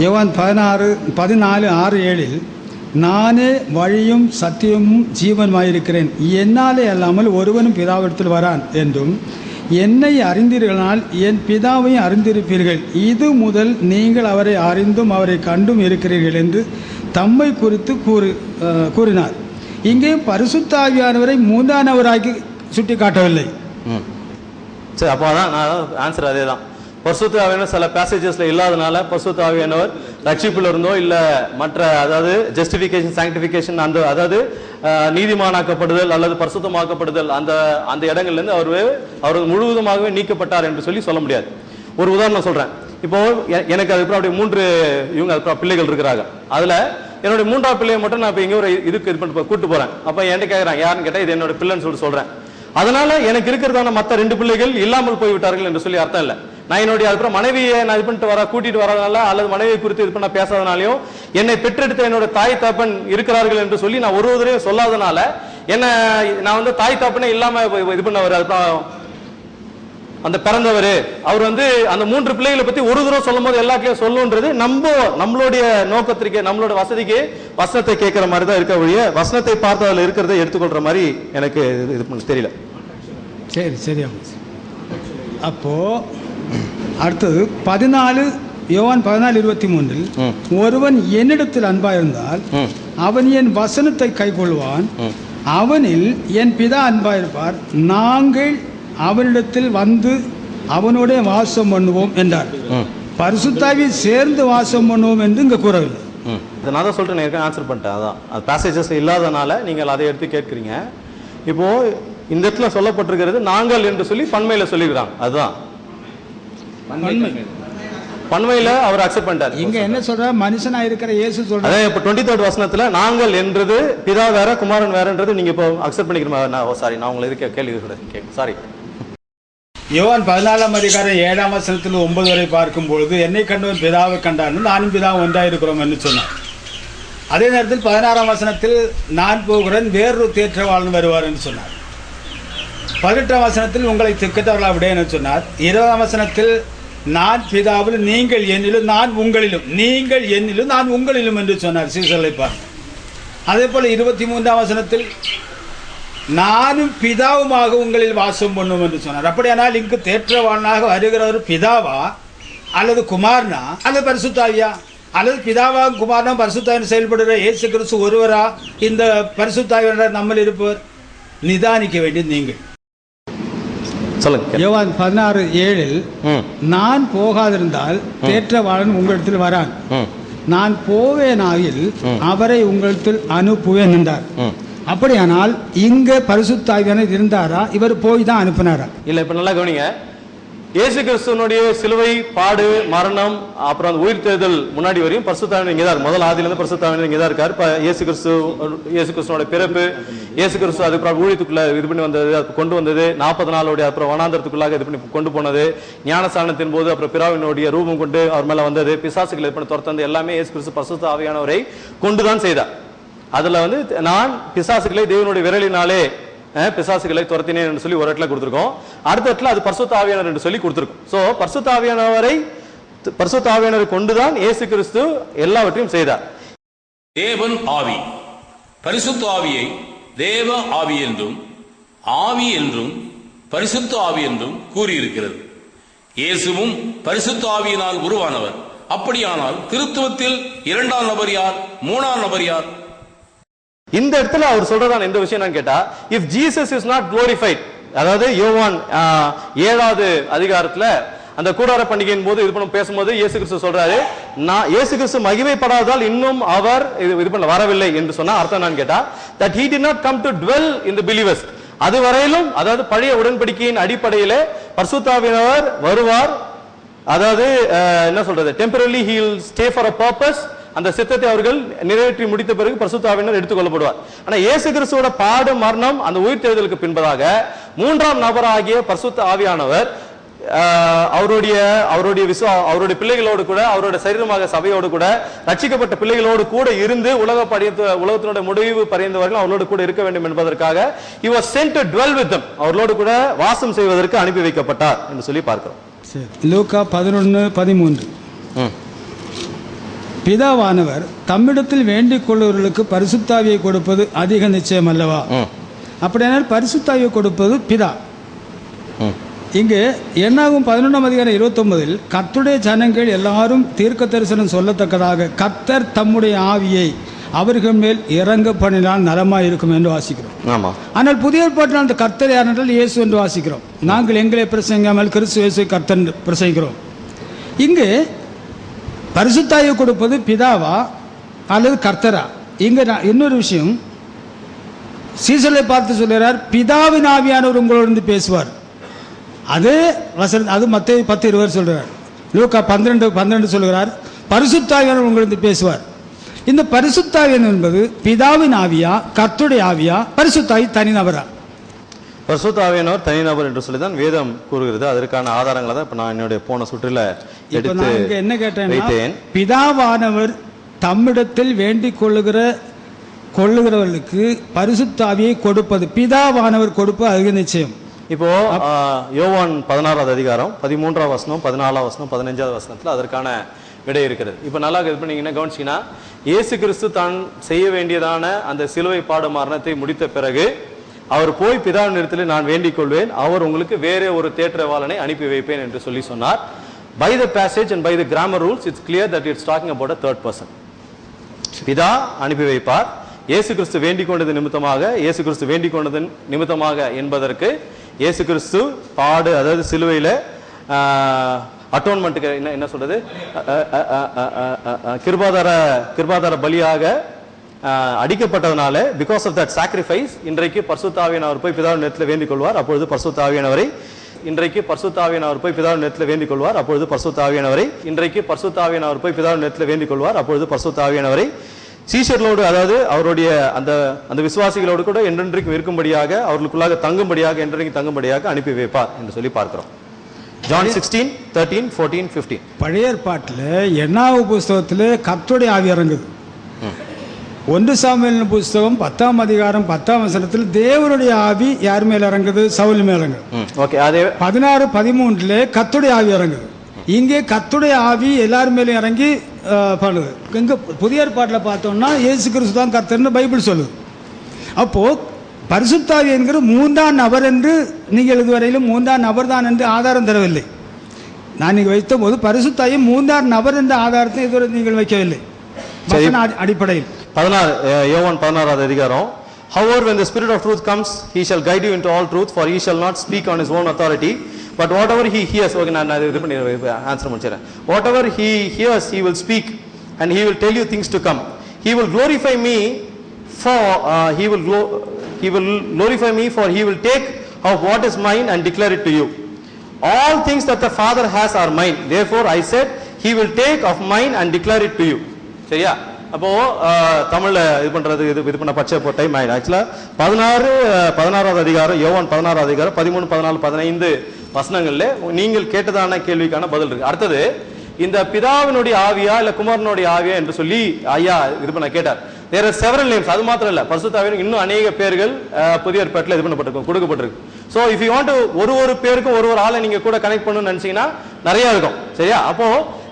யோவான் 14:6-7 நானே வழியும் சத்தியமும் ஜீவனுமாயிருக்கிறேன், என்னாலே அல்லாமல் ஒருவனும் பிதாவிடத்தில் வரான் என்றும், என்னை அறிந்தீர்களானால் என் பிதாவையும் அறிந்திருப்பீர்கள், இது முதல் நீங்கள் அவரை அறிந்தும் அவரை கண்டும் இருக்கிறீர்கள் என்று தம்மை குறித்து கூறினார். இங்கே பரிசுத்த ஆவியானவரை மூன்றானவராகி சுட்டி காட்டவில்லை. சரி, அப்போ தான் நான் ஆன்சர் அதே தான். பரிசுத்த ஆவியானவர் சில பேசேஜஸ்ல இல்லாதனால பரிசுத்த ஆவியானவர் ரட்சிப்புல இருந்தோ இல்ல மற்ற, அதாவது ஜஸ்டிபிகேஷன், சாங்டிபிகேஷன், அந்த அதாவது நீதிமானாக்கப்படுதல் அல்லது பரிசுத்தமாக்கப்படுதல், அந்த அந்த இடங்கள்ல இருந்து அவர் முழுவதுமாகவே நீக்கப்பட்டார் என்று சொல்ல முடியாது. ஒரு உதாரணம் சொல்றேன். இப்போ எனக்கு அதுக்கப்புறம் அப்படி 3 இவங்க அதுக்கப்புறம் பிள்ளைகள் இருக்கிறாங்க. அதுல என்னுடைய 3ஆவது பிள்ளையை மட்டும் நான் இப்போ இங்கே ஒரு இதுக்கு இது பண்ணிட்டு கூட்டு போறேன். அப்ப என்கிட்ட கேட்கறாங்க, யாருன்னு கேட்டா இது என்னோட பிள்ளைன்னு சொல்றேன். அதனால எனக்கு இருக்கிறதான மற்ற 2 பிள்ளைகள் இல்லாமல் போய்விட்டார்கள் என்று சொல்லி அர்த்தம் இல்லை. நான் என்னுடைய அதுக்கப்புறம் மனைவியை நான் இது பண்ணிட்டு கூட்டிட்டு வரதுனால அல்லது மனைவியை குறித்து இது பண்ண பேசாதனாலையும், என்னை பெற்றெடுத்த என்னோட தாய் தகப்பன் இருக்கிறார்கள் என்று சொல்லி நான் ஒருவரையும் சொல்லாதனால என்ன நான் வந்து தாய் தகப்பனே இல்லாம இது பண்ணவர், அதுக்கப்புறம் அந்த பிறந்தவர் அவர் வந்து அந்த 3 பிள்ளைகளை பத்தி ஒரு தடவை சொல்லும் போது எல்லாத்தையும் சொல்லுன்றது நம்மளுடைய நோக்கத்திற்கு, நம்மளோட வசதிக்கு வசனத்தை கேட்கிற மாதிரி தான் இருக்க வழிய வசனத்தை பார்த்து அதில் இருக்கிறத எடுத்துக்கொள்ற மாதிரி எனக்கு இது தெரியல. சரி. அப்போ அடுத்தது யோவான் 14:23 ஒருவன் என்னிடத்தில் அன்பாயிருந்தால் அவன் என் வசனத்தை கைக்கொள்வான், அவனில் என் பிதா அன்பாயிருப்பார், நாங்கள் அவனிடத்தில் வந்து அவனோட வாசம் பண்ணுவோம் என்றார். பரிசுத்தாவி சேர்ந்து வாசம் பண்ணுவோம் என்று இங்க கூறவில்லை. நான் தான் சொல்றேன், ஆன்சர் பண்ணிட்டேன். அதான் அது பேசேஜஸ் இல்லாதனால நீங்கள் அதை எடுத்து கேட்கிறீங்க. இப்போ இந்த இடத்துல சொல்லப்பட்டிருக்கிறது நாங்கள் என்று சொல்லி பன்மையில சொல்லிக்கிறாங்க. அதுதான் பன்மையில அவர் அக்செப்ட் பண்ணிட்டார். இங்க என்ன சொல்ற, மனுஷனா இருக்கிற இயேசு சொல்ற. அதான் இப்ப 23rd வசனத்துல நாங்கள் என்றது பிதா வேற குமாரன் வேறன்றது நீங்க இப்போ அக்செப்ட் பண்ணிக்கிறீங்க. சாரி, நான் உங்களை இருக்க கேள்வி சாரி. யோவான் 14:7 வசனத்தில் 9 வரை பார்க்கும் பொழுது என்னை கண்டவன் பிதாவை கண்டான், நானும் பிதாவும் ஒன்றாயிருக்கிறோம் என்று சொன்னார். அதே நேரத்தில் 16ஆம் வசனத்தில் நான் போகிறேன், வேறொரு தேற்றவாளன் வருவார் என்று சொன்னார். 18ஆம் வசனத்தில் உங்களை திக்கத்தவர்களா விடேன் என்று சொன்னார். 20ஆம் வசனத்தில் நான் பிதாவில் நீங்கள் என்னிலும் நான் உங்களிலும், நீங்கள் என்னிலும் நான் உங்களிலும் என்று சொன்னார் சீசர்களை பார்த்து. அதே போல 23ஆம் வசனத்தில் நானும் பிதாவுமாக உங்களில் வாசம் பண்ணும் என்று சொன்னார். அப்படியானால் இங்கு தேற்றவாளனாக வருகிறவர் பிதாவா அல்லது குமாரனா அல்லது பரிசுத்தாவியா, அல்லது பிதாவாக குமாரனா பரிசுத்தாவின் செயல்படுகிற இயேசு கிறிஸ்து ஒருவரா இந்த பரிசுத்தாவியர் நம்மில் இருப்பவர்? நிதானிக்க வேண்டியது நீங்கள். யோவான் 16:7 நான் போகாதிருந்தால் தேற்றவாளன் உங்களிடத்தில் வரான், நான் போவேனாயில் அவரை உங்களிடத்தில் அனுப்புவேன் என்றார். அப்படியானால் இங்க பரிசுத்த ஆவியானவர் இருந்தாரா, இவர் போய் தான் அனுப்பினாரா? இல்ல, இப்ப நல்லா கவனிங்க. இயேசு கிறிஸ்துவனுடைய சிலுவை, பாடு, மரணம், அப்புறம் அந்த உயிர் தேர்தல் முன்னாடி வரையும் பரிசுத்த ஆவியானவர் இங்கே தான், முதல் ஆதியிலிருந்து பரிசுத்த ஆவியானவர் இங்கே தான் இருக்காரு. இயேசு கிறிஸ்துவோட பிறப்பு, இயேசு கிறிஸ்து அதுக்கப்புறம் ஊழியத்துக்குள்ள இது பண்ணி வந்தது, கொண்டு வந்தது, 40 நாளுடைய அப்புறம் வனாந்தரத்துக்குள்ளாக இது பண்ணி கொண்டு போனது, ஞானஸ்நானத்தின் போது அப்புறம் பிதாவினுடைய ரூபம் கொண்டு அவர் மேல வந்தது, பிசாசுகளை இது பண்ணி துரத்தது, எல்லாமே இயேசு கிறிஸ்து பரிசுத்த ஆவியானவரை கொண்டுதான் செய்தார். அதுல வந்து நான் பிசாசுகளை தேவனுடைய விரலினாலே பிசாசுகளை துரத்தினேன் என்று சொல்லி ஒரு இடத்துல கொடுத்திருக்கோம். அடுத்த இடத்துல அது பரிசுத்த ஆவியானவர் என்று சொல்லி கொடுத்திருக்கோம். சோ பரிசுத்த ஆவியானவரை கொண்டுதான் இயேசு கிறிஸ்து எல்லாவற்றையும் செய்தார். தேவன் ஆவி, பரிசுத்த ஆவியை தேவ ஆவி என்றும் ஆவி என்றும் பரிசுத்த ஆவி என்றும் கூறியிருக்கிறது. இயேசுவும் பரிசுத்த ஆவியினால் உருவானவர். அப்படியானால் திருத்துவத்தில் 2ஆம் நபர் யார், 3ஆம் நபர் யார்? இந்த இடத்துல அவர் சொல்றதான இந்த விஷயம் என்னன்னு கேட்டா, if Jesus is not glorified, அதாவது யோவான் 7வது அதிகாரத்துல அந்த கூடார பண்டிகையின் போது இது பண்ண பேசும்போது இயேசு கிறிஸ்து சொல்றாரு, நான் இயேசு கிறிஸ்து மகிமைப்படாததால் இன்னும் அவர் இது பண்ண வரவில்லை என்று சொன்னா அர்த்தம் என்னன்னு கேட்டா, that he did not come to dwell in the believers. அதுவரையிலும், அதாவது பழைய உடன்படிக்கையின் அடிப்படையிலே பரிசுத்த ஆவியானவர் வருவார். அதாவது என்ன சொல்றது, temporarily he will stay for a purpose. அந்த சித்தத்தை அவர்கள் நிறைவேற்றி முடித்த பிறகு பரிசுத்த ஆவியானவர் எடுத்துக்கொள்ளப்படுவார். ஆனா இயேசு கிறிஸ்துவோட பாடு, மரணம், அந்த உயிர் தேர்தலுக்கு பின்பதாக 3ஆம் நபராகிய பரிசுத்த ஆவியானவர் அவருடைய பிள்ளைகளோடு கூட, அவருடைய சரீரமாக சபையோடு கூட, ரட்சிக்கப்பட்ட பிள்ளைகளோடு கூட இருந்து உலகத்தினுடைய முடிவு பரியந்தவர்கள் அவர்களோடு கூட இருக்க வேண்டும் என்பதற்காக he was sent to dwell with them, அவர்களோடு கூட வாசம் செய்வதற்கு அனுப்பி வைக்கப்பட்டார் என்று சொல்லி பார்க்கிறோம். லூக்கா 11:13 பிதாவானவர் தம்மிடத்தில் வேண்டிக் கொள்ளுவர்களுக்கு பரிசுத்தாவியை கொடுப்பது அதிக நிச்சயம் அல்லவா? அப்படியானால் பரிசுத்தாவியை கொடுப்பது பிதா. இங்கு என்னாகும் 11:29 கர்த்தருடைய ஜனங்கள் எல்லாரும் தீர்க்க தரிசனம் சொல்லத்தக்கதாக கர்த்தர் தம்முடைய ஆவியை அவர்கள் மேல் இறங்க பண்ணினால் நலமாக இருக்கும் என்று வாசிக்கிறோம். ஆனால் புதிய ஏற்பாட்டில் அந்த கர்த்தர் யார் என்றால் இயேசு என்று வாசிக்கிறோம். நாங்கள் எங்களை பிரசங்காமல் கிறிஸ்து இயேசுவை கர்த்தர் பிரசங்கிக்கிறோம். இங்கு பரிசுத்தாவியை கொடுப்பது பிதாவா அல்லது கர்த்தரா? இங்கே இன்னொரு விஷயம், சீசலை பார்த்து சொல்கிறார், பிதாவின் ஆவியானவர் உங்களோடு பேசுவார். அதே வசனம் அது மத்தேயு 10:20 சொல்கிறார். லூக்கா 12:12 சொல்கிறார், பரிசுத்தாவியானவர் உங்களுக்கு பேசுவார். இந்த பரிசுத்தாவியன் என்பது பிதாவின் ஆவியா, கர்த்தருடைய ஆவியா, பரிசுத்தாவி தனிநபரா? பரிசுத்தாவியானவர் தனிநபர் என்று சொல்லி தான் வேதம் கூறுகிறது. அதற்கான ஆதாரங்களை தான் இப்போ நான் என்னுடைய போன சுற்றில் எடுத்து என்ன கேட்டேன், பிதாவானவர் தம்மிடத்தில் வேண்டிக் கொள்ளுகிறவர்களுக்கு பரிசுத்தாவியை கொடுப்பது, பிதாவானவர் கொடுப்பது அதிக நிச்சயம். இப்போ யோவான் 16வது அதிகாரம் 13ஆம் வசனம், 14ஆம் வசனம், 15வது வசனத்தில் அதற்கான விடை இருக்கிறது. இப்போ நல்லா இது பண்ணீங்கன்னா கவனிச்சிங்கன்னா, இயேசு கிறிஸ்து தான் செய்ய வேண்டியதான அந்த சிலுவை பாடு மரணத்தை முடித்த பிறகு அவர் போய் பிதாவின் இடத்தில் நான் வேண்டிக் கொள்வேன், அவர் உங்களுக்கு வேற ஒரு தேற்றவாளனை அனுப்பி வைப்பேன் என்று சொல்லி சொன்னார். By the passage and by the grammar rules, it's clear that it's talking about a third person. பிதா அனுப்பி வைப்பார். இயேசு கிறிஸ்து வேண்டிக் கொண்டது நிமித்தமாக, இயேசு கிறிஸ்து வேண்டிக் கொண்டது நிமித்தமாக என்பதற்கு இயேசு கிறிஸ்து பாடு, அதாவது சிலுவையில் அட்டோன்மெண்ட்டுக்கு என்ன சொல்றது, கிருபாதார பலியாக அடிக்கப்பட்டதனால, பிகாஸ் ஆஃப் தட் சாக்ரிஃபைஸ், இன்றைக்கு பரிசுத்த ஆவியானவர் போய் பிதாவின் இடத்தில் வேண்டிக் கொள்வார். அப்பொழுது பரிசுத்த ஆவியானவரை இன்றைக்கு பரிசுத்த ஆவியானவர் போய் பிதாவின் இடத்தில் வேண்டிக் கொள்வார். அப்பொழுது பரிசுத்த ஆவியானவரை இன்றைக்கு பரிசுத்த ஆவியானவர் போய் பிதாவின் இடத்தில் வேண்டிக் கொள்வார். அப்பொழுது பரிசுத்த ஆவியானவரை சீஷர்களோடு, அதாவது அவருடைய அந்த விசுவாசிகளோடு கூட என்றென்றைக்கும் இருக்கும்படியாக, அவர்களுக்குள்ளாக தங்கும்படியாக, என்றென்றைக்கும் தங்கும்படியாக அனுப்பி வைப்பார் என்று சொல்லி பார்க்கிறோம். ஜான் 16, 13, 14, 15. பழைய ஏற்பாட்டில் என்னாவு புஸ்தகத்தில் கர்த்தருடைய ஆவி இறங்குது. 1 சாமுவேல் புஸ்தகம் 10ஆம் அதிகாரம் 10ஆம் வசனத்தில் தேவனுடைய ஆவி யார் மேல இறங்குது? சவுல் மேல இறங்குது. 16:13 கர்த்தருடைய ஆவி இறங்குது. இங்கே கர்த்தருடைய ஆவி எல்லாரும் மேலே இறங்கி பண்ணுது. இங்க புதிய ஏற்பாட்டில் பார்த்தோம்னா இயேசு கிறிஸ்து தான் கர்த்தர்னு பைபிள் சொல்லுது. அப்போ பரிசுத்தாவி என்கிற 3ஆம் நபர் என்று நீங்கள் இதுவரையிலும் 3ஆம் நபர் தான் என்று ஆதாரம் தரவில்லை. நான் நீங்க வைத்த போது பரிசுத்தாவி 3ஆம் நபர் என்ற ஆதாரத்தை இதுவரை நீங்கள் வைக்கவில்லை அடிப்படையில். யோவான் 16வது அதிகாரம், however when the spirit of truth comes he shall guide you into all truth, for he shall not speak on his own authority, but whatever he hears, okay நான் இது பண்ணி answer முடிச்சறேன், whatever he hears he will speak and he will tell you things to come, he will glorify me for he will glorify me, for he will take of what is mine and declare it to you. All things that the father has are mine, therefore I said he will take of mine and declare it to you. சரியா? அப்போ தமிழ்ல இது பண்றது இது பண்ண பச்சை time ஆயிடும். ஆக்சுவலா 16வது அதிகாரம், யோவான் 16வது அதிகாரம் 13, 14, 15 வசனங்கள்ல நீங்கள் கேட்டதான கேள்விக்கான பதில் இருக்கு. அடுத்தது, இந்த பிதாவினுடைய ஆவியா இல்ல குமாரனுடைய ஆவியா என்று சொல்லி ஐயா இது பண்ண கேட்டார். there are several names. அது மாத்திரம் இல்ல, பரிசுத்த ஆவிக்கு இன்னும் அநேக பேர்கள் புதிய ஏற்பாட்டில் இது பண்ணப்பட்டிருக்கும், கொடுக்கப்பட்டிருக்கு. So if you want to ஒரு பேருக்கும் ஒரு ஆளை நீங்க கூட கனெக்ட் பண்ணணும்னு நினைச்சீங்கன்னா நிறைய இருக்கும். சரியா? அப்போ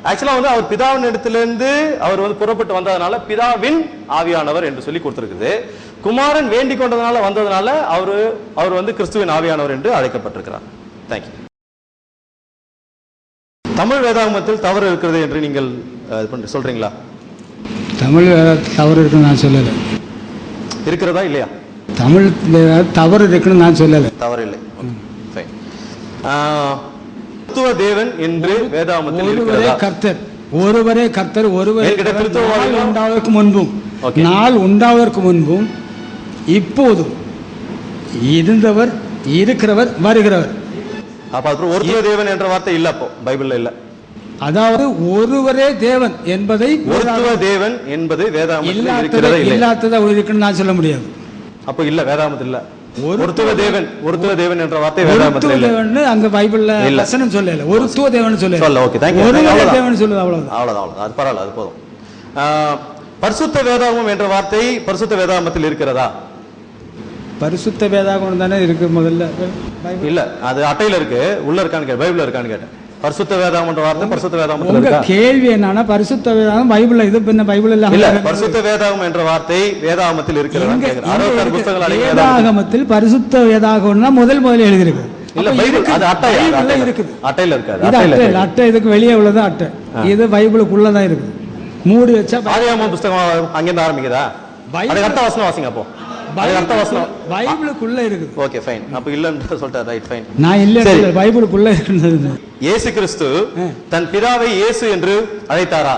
ஆக்சுவலா அவர் பிதாவின் இடத்திலிருந்து அவர் புறப்பட்டு வந்ததுனால பிதாவின் ஆவியானவர் என்று சொல்லி கொடுத்திருக்குது. குமாரன் வேண்டிக் கொண்டதுனால வந்ததுனால அவர் கிறிஸ்துவின் ஆவியானவர் என்று அழைக்கப்பட்டிருக்கிறார். தேங்க்யூ. தமிழ் வேதாகமத்தில் தவறு இருக்கிறது என்று நீங்கள் சொல்றீங்களா? தமிழ் தவறு இருக்குன்னு நான் சொல்லல. இருக்கிறதா இல்லையா? தமிழ் தவறு இருக்குன்னு நான் சொல்லல. தவறு இல்லை. தேவன் என்று வேதாகமத்தில் இருக்கிறதா? கர்த்தர் ஒருவரே கர்த்தர், ஒருவரே உண்டாவதற்கு முன்பும் நாள் உண்டாவதற்கு முன்பும் இப்போதும் இருந்தவர், இருக்கிறவர், வருகிறவர். அப்ப ஒருவரே தேவன் என்ற வார்த்தை இல்ல, அப்போ பைபிள்ல இல்ல. அதாவது ஒருவரே தேவன் என்பதை, ஒருவரே தேவன் என்பது வேதாகமத்தில் இருக்கிறதா இல்ல? இல்லாததா இருக்குன்னு நான் சொல்ல முடியாது. அப்ப இல்ல, வேதாகமத்தில் இல்ல. ஒருத்துவ தேவன் என்ற வார்த்தை வேதாகமத்தில் இல்ல. தேவன் அங்க பைபிள்ல வசனம் சொல்லல. ஒருத்துவ தேவன் சொல்லல. Okay, thank you. ஒருவரே தேவன் சொல்லுது, அவ்வளவுதான். அது பரவாயில்ல, அது போதும். பரிசுத்த வேதாகமம் என்ற வார்த்தை பரிசுத்த வேதாகமத்தில் இருக்கிறதா? பரிசுத்த வேதாகமம் தானே இருக்கு முதல்ல. இல்ல, அது அட்டையில இருக்கு, உள்ள இருக்கான்னு கேட்டேன், பைபிள்ல இருக்கான்னு கேட்டேன். பரிசுத்த வேதாகம் என்ற வார்த்தை பரிசுத்த வேதாகமத்தில் உங்க இருக்கா? கேள்வி என்னன்னா பரிசுத்த வேதாகம் பைபிள்ல இது பின்ன பைபிள் இல்ல, இல்ல. பரிசுத்த வேதாகம் என்ற வார்த்தை வேதாகமத்தில் இருக்கிறது. 66 புத்தகங்கள் அடங்கிய வேதாகமத்தில் பரிசுத்த வேதாகம்னா முதல்ல எழுதிருக்கு. இல்ல, பைபிள் அது அட்டையில இருக்குது. அட்டையில இருக்காது. அட்டை இதுக்கு வெளியே உள்ளது அட்டை. இது பைபிளுக்குள்ளதான் இருக்குது. மூடி வச்சா ஆதியாகமம் புத்தகம் அங்கிருந்து ஆரம்பிக்குதா? அதுக்கு அர்த்த வசனம் வாசிங்க அப்போ. அதுக்கு அர்த்த வசனம் பைபிளுக்குள்ள இருக்குது. Okay fine. அப்ப இல்லன்னு சொல்லிட்டார். Right fine. நான் இல்ல பைபிளுக்குள்ள இருக்குது. இயேசு கிறிஸ்து தன் பிதாவை இயேசு என்று அழைத்தாரா?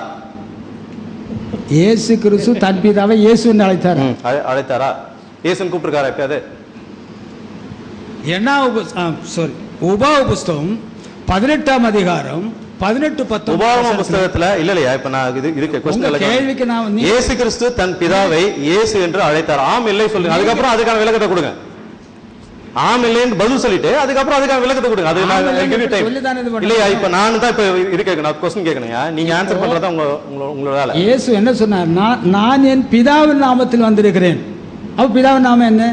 இயேசு கிறிஸ்து தன் பிதாவை இயேசு என்று அழைத்தாரா? அழைத்தாரா? இயேசுன்னு கூப்பிட்டுருக்காரா எப்பயாவது? உபாவ புஸ்தகம் 18ஆம் அதிகாரம் 18-19 உபாகம புஸ்தகத்துல இல்லையா? இப்ப நான் இதுக்கு கேள்விக்கு நான் இயேசு கிறிஸ்து தன் பிதாவை இயேசு என்று அழைத்தார். ஆம் இல்லை சொல்லுங்க. அதுக்கப்புறம் அதுக்கான விளக்கத்தை கொடுங்க. ஆம் இல்லைன்னு பதில் சொல்லிட்டு அதுக்கப்புறம் அதுக்கான விளக்கத்தை கொடுங்க. அது இல்லையா? இப்ப நான் தான் இப்ப இருக்கேன். நான் கொஸ்டின் கேட்கணும்யா. நீங்க ஆன்சர் பண்றதா உங்களோட வேலை. இயேசு என்ன சொன்னார்? நான் என் பிதாவின் நாமத்தில் வந்திருக்கிறேன். அப்ப பிதாவின் நாமம் என்ன?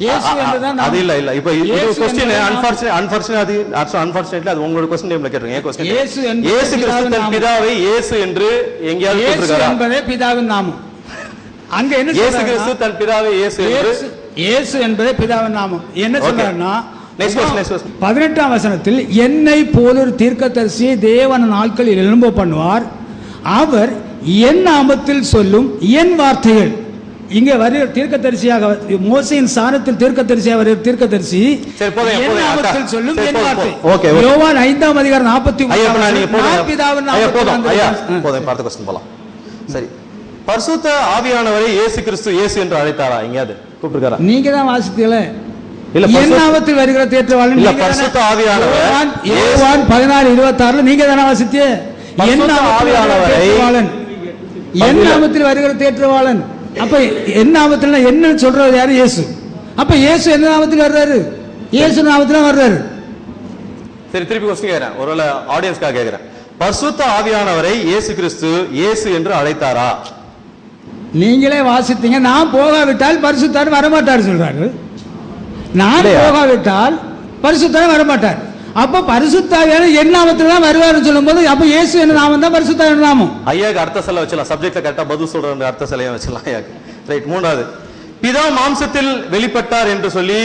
இயேசு என்றுதான். அது இல்ல. இப்ப இது क्वेश्चन அன்ஃபார்ச்சுனேட்லி அது உங்களோட क्वेश्चन டைம்ல கேக்குறீங்க. क्वेश्चन இயேசு கிறிஸ்து தன் பிதாவை இயேசு என்று எங்கயாவது சொல்றாரா? என்பதே பிதாவின் நாமம். அங்க என்ன சொல்றாரு? இயேசு கிறிஸ்து தன் பிதாவை இயேசு என்று இயேசு என்பதே பிதாவின் நாமம். என்ன சொல்றாருன்னா நெக்ஸ்ட் क्वेश्चन 18ஆம் வசனத்தில் என்னை போல ஒரு தீர்க்கதரிசியை தேவன் நாட்களில் எழும்ப பண்ணுவார். அவர் என் நாமத்தில் சொல்லும் என் வார்த்தைகள். இங்க வர தீர்க்கதரிசியாக மோசேயின் ஸ்தானத்தில் தீர்க்கதரிசியாக வர தீர்க்கதரிசி என் நாமத்தில் சொல்லும் என் வார்த்தை. யோவான் 5ஆம் அதிகாரம் 43 பிதாவின் நாமத்தில் போதும். பார்த்த क्वेश्चन போலாம். சரி, பரிசுத்த ஆவியானவரை இயேசு கிறிஸ்து இயேசு என்று அழைத்தாரா? எங்கயாவது கூப்பிட்டுருக்காரா? நீங்க தான் வாசித்தீங்களே. இல்ல, என் நாமத்தில் வருகிற தேற்றவாளன். இல்ல, பரிசுத்த ஆவியானவர் யோவான் 14:26 நீங்க தான வாசித்தீங்க. என் ஆவியானவரை என் நாமத்தில் வருகிற தேற்றவாளன். அப்ப என் நாமத்தில் என்ன சொல்றது யாரு? இயேசு. அப்ப இயேசு என்ன நாமத்தில் வர்றாரு? இயேசு நாமத்தில் வர்றாரு. சரி, திருப்பி क्वेश्चन கேக்குறேன். ஒருவேளை ஆடியன்ஸ்க்காக கேக்குறேன். பரிசுத்த ஆவியானவரை இயேசு கிறிஸ்து இயேசு என்று அழைத்தாரா? நீங்களே வாசித்தீங்க. நான் போகாவிட்டால் பரிசுத்தார் வரமாட்டார் சொல்றாரு. நான் போகாவிட்டால் பரிசுத்தார் வரமாட்டார். அப்ப பரிசுத்தாவியான என் நாமத்தில் தான் வருவார்னு சொல்லும் போது அப்ப இயேசு என்ன நாமம் தான் பரிசுத்தாவின் நாமம். ஐயாக்கு அர்த்த சிலை வச்சலாம். சப்ஜெக்ட்ல கரெக்டா பதில் சொல்ற அர்த்த சிலையை வச்சலாம் ஐயாக்கு. ரைட். மூணாவது, பிதா மாம்சத்தில் வெளிப்பட்டார் என்று சொல்லி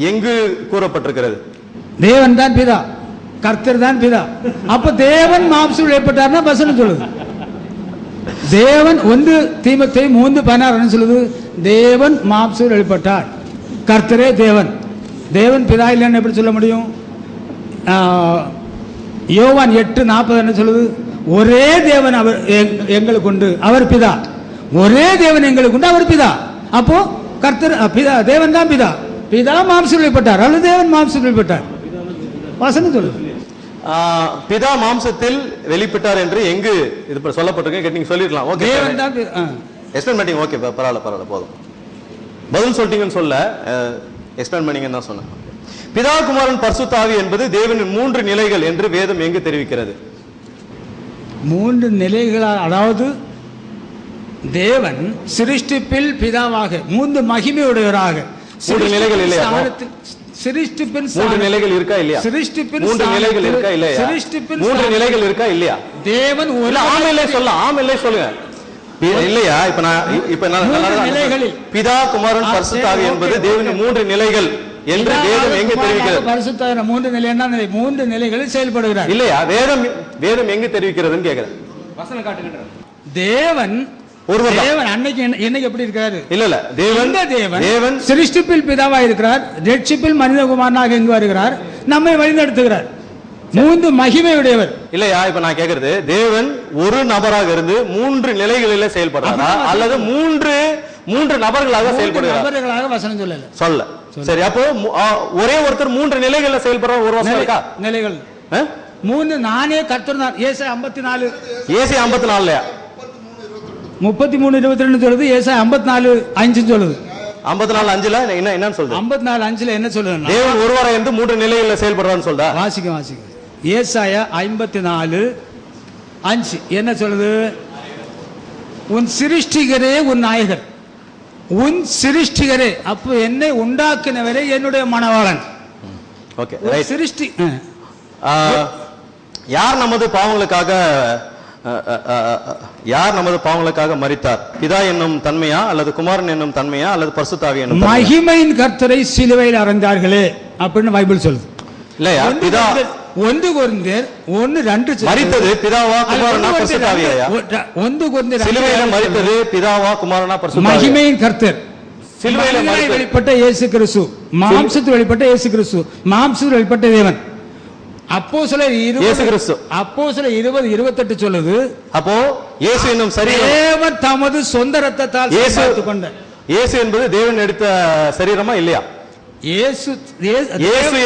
எங்கு கூறப்பட்டிருக்கிறது? தேவன் தான் பிதா, கர்த்தர் தான் பிதா. அப்ப தேவன் மாம்சத்தில் வெளிப்பட்டார்னா வசனம் சொல்லுது. தேவன் 1 தீமோத்தேயு 3:16 சொல்லுது. தேவன் மாம்சத்தில் வெளிப்பட்டார். கர்த்தரே தேவன். தேவன் பிதா இல்லைன்னு எப்படி சொல்ல முடியும்? யோவான் 8:40 என்ன சொல்லுது? ஒரே தேவன் அவர் எங்களுக்கு உண்டு, அவர் பிதா. ஒரே தேவன் எங்களுக்கு உண்டு, அவர் பிதா. அப்போ கர்த்தர் பிதா, தேவன் தான் பிதா. பிதா மாம்சத்தில் வெளிப்பட்டார் அல்லது தேவன் மாம்சத்தில் வெளிப்பட்டார். வசனம் சொல்லுது. பிதா மாம்சத்தில் வெளிப்பட்டார் என்று எங்கு இது சொல்லப்பட்டிருக்கு? நீங்க சொல்லிடலாம். ஓகே, தேவன் தான் எக்ஸ்பிளைன் பண்ணீங்க. ஓகே, பரவாயில்ல போதும். பதில் சொல்லிட்டீங்கன்னு சொல்ல எக்ஸ்பிளைன் பண்ணீங்கன்னு தான் சொன்னேன். பிதா குமாரன் பரிசுத்த ஆவி என்பது தேவனின் 3 நிலைகள் என்று வேதம் எங்கு தெரிவிக்கிறது? 3 நிலைகளாக, அதாவது தேவன் சிருஷ்டிப்பில் பிதாவாக 3 மகிமையுடையவராக 3 நிலைகள் இல்லையா? சிருஷ்டிப்பின் 3 நிலைகள் இருக்கா இல்லையா? சிருஷ்டிப்பின் 3 நிலைகள் இருக்கா இல்லையா? சிருஷ்டிப்பின் 3 நிலைகள் இருக்கா இல்லையா? தேவன் ஒரு ஆமெல்லே சொல்லலாம். ஆமெல்லே சொல்லுங்க. இல்லையா? இப்ப நான் பிதா குமாரன் பரிசுத்த ஆவி என்பது தேவனின் 3 நிலைகள் என்று வேதம் எங்கு தெரிவிக்கிறது? பரிசுத்த 3 நிலை என்ன? 3 நிலைகளில் செயல்படுகிறார் இல்லையா? வேதம் எங்கு தெரிவிக்கிறதுன்னு கேக்குறேன். வசனம் காட்டுங்க. தேவன் தேவன் என்னைக்கு எப்படி இருக்காரு? இல்ல தேவன் சிருஷ்டிப்பில் பிதாவா இருக்கிறார், ரட்சிப்பில் மனிதகுமாரனாக எங்கு வருகிறார், நம்மை வழிநடத்துகிறார். 3 மகிமையுடையவர். இல்லையா? இப்ப நான் கேக்குறது, தேவன் ஒரு நபராக இருந்து 3 நிலைகளில செயல்படுறாரா அல்லது 3 நபர்களாக செயல்படுகிறார்? நபர்களாக வசனம் சொல்ல. சரி, அப்போ ஒரே ஒருத்தர் 3 நிலைகள்ல செயல்படுற ஒரு வசனம் இருக்கா? நிலைகள் 3. நானே கர்த்தர் தான். ஏசாயா 54 33:22 சொல்லுது. ஏசாயா 54:5 சொல்லுது. 54:5 என்ன சொல்லுது? 54:5 என்ன சொல்லுது? தேவன் ஒருவரே என்று 3 நிலைகள்ல செயல்படுறான்னு சொல்றா. வாசிக்க. ஏசாயா 54:5 என்ன சொல்லுது? உன் சிருஷ்டிகரே உன் நாயகர், உன் சிருஷ்டிகரே. அப்ப என்னை உண்டாக்கினவரே என்னுடைய மணவாளன். Okay, right. சிருஷ்டி யார் நமது பாவங்களுக்காக மரித்தார்? பிதா என்னும் தன்மையா அல்லது குமாரன் என்னும் தன்மையா அல்லது பரிசுத்த ஆவி என்னும்? மகிமையின் கர்த்தரை சிலுவையில் அறைந்தார்களே அப்படின்னு பைபிள் சொல்லுது. இல்லையா? பிதா 1 கொரிந்தியர் 1:2 மரித்தது பிதாவா குமாரனா பரிசுத்த ஆவியா? 1 கொரிந்தியர் சிலுவையில மரித்தது பிதாவா குமாரனா பரிசுத்த ஆவியா? மகிமையின் கர்த்தர் சிலுவையில வெளிப்பட்ட இயேசு கிறிஸ்து, மாம்சத்தில் வெளிப்பட்ட இயேசு கிறிஸ்து, மாம்சத்தில் வெளிப்பட்ட தேவன். அப்போஸ்தலர் 20:28 சொல்லுது. அப்போ இயேசு என்னும் சரீரம் தேவன் தமது சொந்த இரத்தத்தால் சம்பாதித்துக் கொண்டார். இயேசு என்பது தேவன் எடுத்த சரீரமா இல்லையா? இயேசு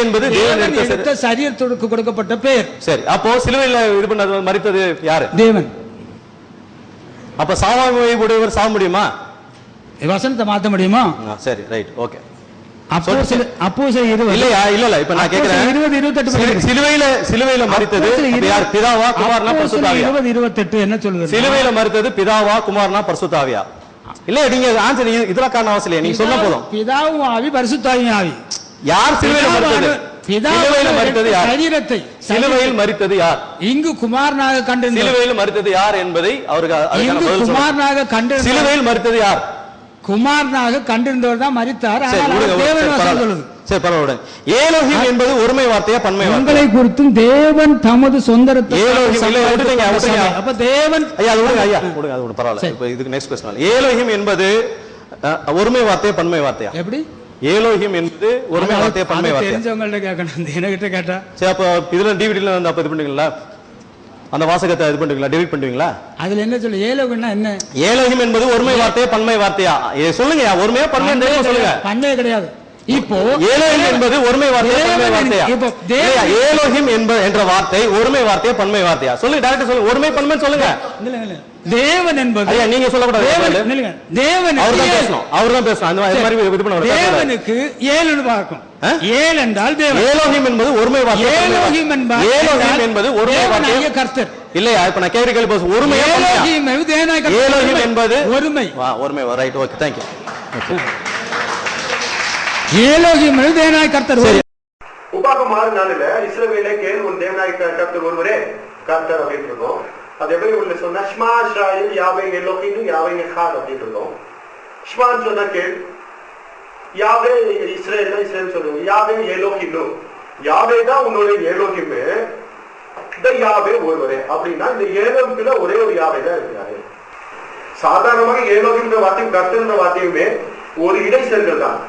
என்பது தேவன் எடுத்த சரீரத்துக்கு கொடுக்கப்பட்ட பெயர். சரி, அப்போ சிலுவையில இது பண்ணது மரித்தது யாரு? தேவன். அப்ப சாவாமை உடையவர் சாக முடியுமா? வசனத்தை மாத்த முடியுமா? சரி, ரைட், ஓகே. அப்போஸ்தலர் 20 இல்லையா? இல்ல இப்ப நான் கேக்குறேன், 20:28 சிலுவையில மரித்தது யார்? பிதாவா குமாரனா பரிசுத்த ஆவியா? 20:28 என்ன சொல்லுது? சிலுவையில மரித்தது பிதாவா குமாரனா பரிசுத்த ஆவியா? இல்ல நீங்க ஆன்சர் இதெல்லாம் காரணம் அவசியம் இல்லையா? நீங்க சொன்னா போதும். பிதாவும் ஆவி பரிசுத்த ஆவியும் ஆவி. யார் சிலுவையில மரித்தது? சிலுவையில மரித்தது யார்? சரீரத்தை சிலுவையில் மரித்தது யார்? இங்கு குமாரனாக கண்டிருந்தார். சிலுவையில் மரித்தது யார் என்பதை அவருக்கு குமாரனாக கண்டிருந்தார். சிலுவையில் மரித்தது யார்? குமாரனாக கண்டிருந்தவர் தான் மரித்தார். சரி, பரவாயில்லை. ஏலோஹிம் என்பது ஒருமை வார்த்தையா பன்மை வார்த்தையா? உங்களை குறித்தும் தேவன் தமது சொந்த அப்ப தேவன் ஐயா அது பரவாயில்ல. இப்ப இதுக்கு நெக்ஸ்ட் क्वेश्चन. ஏலோஹிம் என்பது ஒருமை வார்த்தையா பன்மை வார்த்தையா? எப்படி? ஏலோஹிம் என்பது ஒருமை வார்த்தையா பன்மை வார்த்தையா? தெரிஞ்சவங்கள்ட்ட கேட்கணும், என்கிட்ட கேட்டா. சரி, அப்ப இதுல டிவிடில வந்து அப்ப இது பண்ணுவீங்களா? அந்த வாசகத்தை இது பண்ணுவீங்களா? டெலீட் பண்ணுவீங்களா? அதுல என்ன சொல்லு? ஏலோஹிம்னா என்ன? ஏலோஹிம் என்பது ஒருமை வார்த்தையா பன்மை வார்த்தையா? சொல்லுங்க, ஒருமையா பன்மையா சொல்லுங்க. பன்மை கிடையாது. இப்போ ஏலோஹிம் என்பது ஒருமை வார்த்தையா பன்மை வார்த்தையா? ஏலோஹிம் என்ற வார்த்தை ஒருமை வார்த்தையா பன்மை வார்த்தையா? சொல்லுங்க, டைரக்டா சொல்லுங்க. ஒருமை பன்மை சொல்லுங்க. தேவன் என்பது ஐயா நீங்க சொல்லக்கூடாது. தேவன் அவர்தான் பேசணும். அந்த மாதிரி இது பண்ண தேவனுக்கு ஏழுன்னு பார்க்கும். ஏழு என்றால் தேவன். ஏலோஹிம் என்பது ஒருமை வார்த்தை. ஏலோஹிம் என்பது ஒருமை வார்த்தை கர்த்தர் இல்லையா? இப்ப நான் கேள்வி பேச ஒருமை. ஏலோஹிம் என்பது ஒருமை. ஒருமை, right, okay, thank you. Elohim தேவனாய் கர்த்தர். உபாகமம் 6:4 இஸ்ரவேலே கேள், உன் தேவனாய் கர்த்தர் ஒருவரே கர்த்தர் அப்படின்னு இருக்கோம். அது எப்படி உள்ள சொன்னா ஷ்மா இஸ்ராயேல் யாவே எலோஹிம் யாவே எஹாத் அப்படின்னு இருக்கோம். ஷ்மான்னு சொன்னா கேள், யாவே இஸ்ரேல் இஸ்ரேல் சொல்லுவோம், யாவே எலோஹிம், யாவே தான் உன்னோட எலோஹிம், இந்த யாவே ஒருவரே அப்படின்னா இந்த ஏலோஹிம்ல ஒரே ஒரு யாவே தான் இருக்கிறாரு. சாதாரணமாக ஏலோஹிம்ன்ற வார்த்தையும் கர்த்தர்ன்ற வார்த்தையுமே ஒரு இடைச்செருகல் தான்.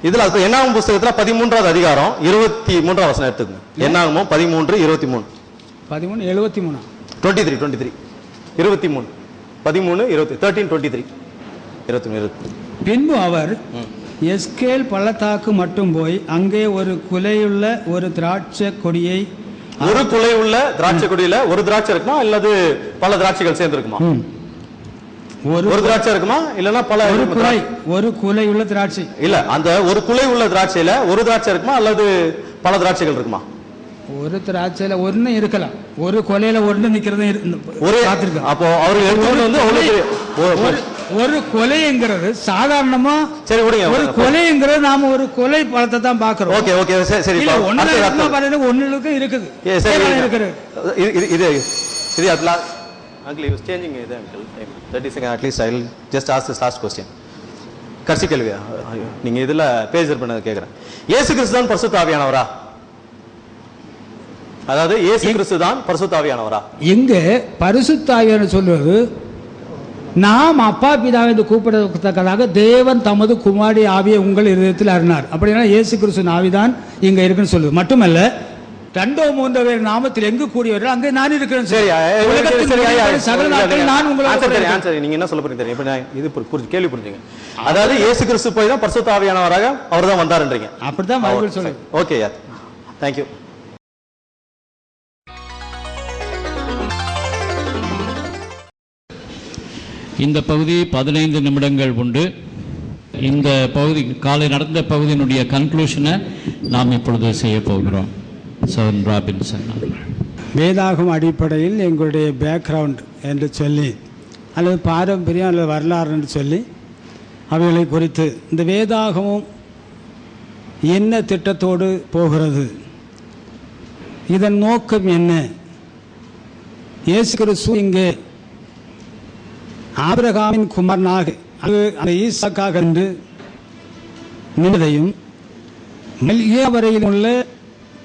இதுல என்னாகும் புஸ்தகத்துல 13வது அதிகாரம் 23வது வசனம் எடுத்துக்கோங்க. என்னாகுமோ 13:23 13:73 23 23 13:23 23. பின்பு அவர் எஸ்கேல் பள்ளத்தாக்கு மட்டும் போய் அங்கே ஒரு குலையுள்ள ஒரு திராட்சை கொடியை, ஒரு குலை உள்ள திராட்சை கொடியில ஒரு திராட்சை இருக்குமா அல்லது பல திராட்சைகள் சேர்ந்து இருக்குமா? ஒரு திராட்சை இருக்குமா இல்லனா பல? ஒரு குலை உள்ள திராட்சை இல்ல, அந்த ஒரு குலை உள்ள திராட்சையில ஒரு திராட்சை இருக்குமா அல்லது பல திராட்சைகள் இருக்குமா? ஒரு திராட்சையில ஒண்ணு இருக்கலாம், ஒரு கொலையில ஒண்ணு நிக்கிறது ஒரு பார்த்திருக்கேன். அப்போ அவரு வந்து ஒரு கொலைங்கிறது சாதாரணமா சரி விடுங்க. ஒரு கொலைங்கிறது நாம ஒரு கொலை பழத்தை தான் பாக்குறோம். ஓகே ஓகே சரி ஒண்ணுக்கு இருக்குது. இது uncle, he was changing it, uncle. 30 seconds at least. I will just ask this last question. கடைசி கேள்வியா நீங்க இதுல பேஜர் பண்ணது கேக்குறேன். இயேசு கிறிஸ்து தான் பரிசுத்த ஆவியானவரா? அதாவது இயேசு கிறிஸ்து தான் பரிசுத்த ஆவியானவரா? எங்க பரிசுத்த ஆவியானவர் சொல்றது, நாம் அப்பா பிதாவை கூப்பிடத்தக்கதாக தேவன் தமது குமாரி ஆவியை உங்கள் இருதயத்தில் அருளினார். அப்படின்னா இயேசு கிறிஸ்து ஆவிதான் இங்க இருக்குன்னு சொல்லுது. மட்டுமல்ல, 2-3 பேர் நாமத்தில் எங்கு கூடியவர்கள் அங்கே நான் இருக்கிறேன். நீங்க என்ன சொல்ல போறீங்க தெரியும்? இப்ப நான் இது கேள்வி புரிஞ்சுங்க. அதாவது இயேசு கிறிஸ்து போய் தான் பரிசுத்த ஆவியானவராக அவர் தான் வந்தாருன்றீங்க. அப்படிதான் பைபிள் சொல்லுது. Okay yeah, thank you. இந்த பகுதி 15 நிமிடங்கள் உண்டு. இந்த பகுதி காலை நடந்த பகுதியினுடைய கன்க்ளூஷனை நாம் இப்பொழுது செய்ய போகிறோம். ராபின்சன் வேதாகம் அடிப்படையில் எங்களுடைய பேக்ரவுண்ட் என்று சொல்லி அல்லது பாரம்பரியம் அல்லது வரலாறு என்று சொல்லி அவைகளை குறித்து இந்த வேதாகமும் என்ன திட்டத்தோடு போகிறது, இதன் நோக்கம் என்ன? இயேசு கிறிஸ்து இங்கே ஆபிரகாமின் குமாரனாக அந்த ஈசாக்காக என்று நின்றதையும் மல்கியா வரையில் உள்ள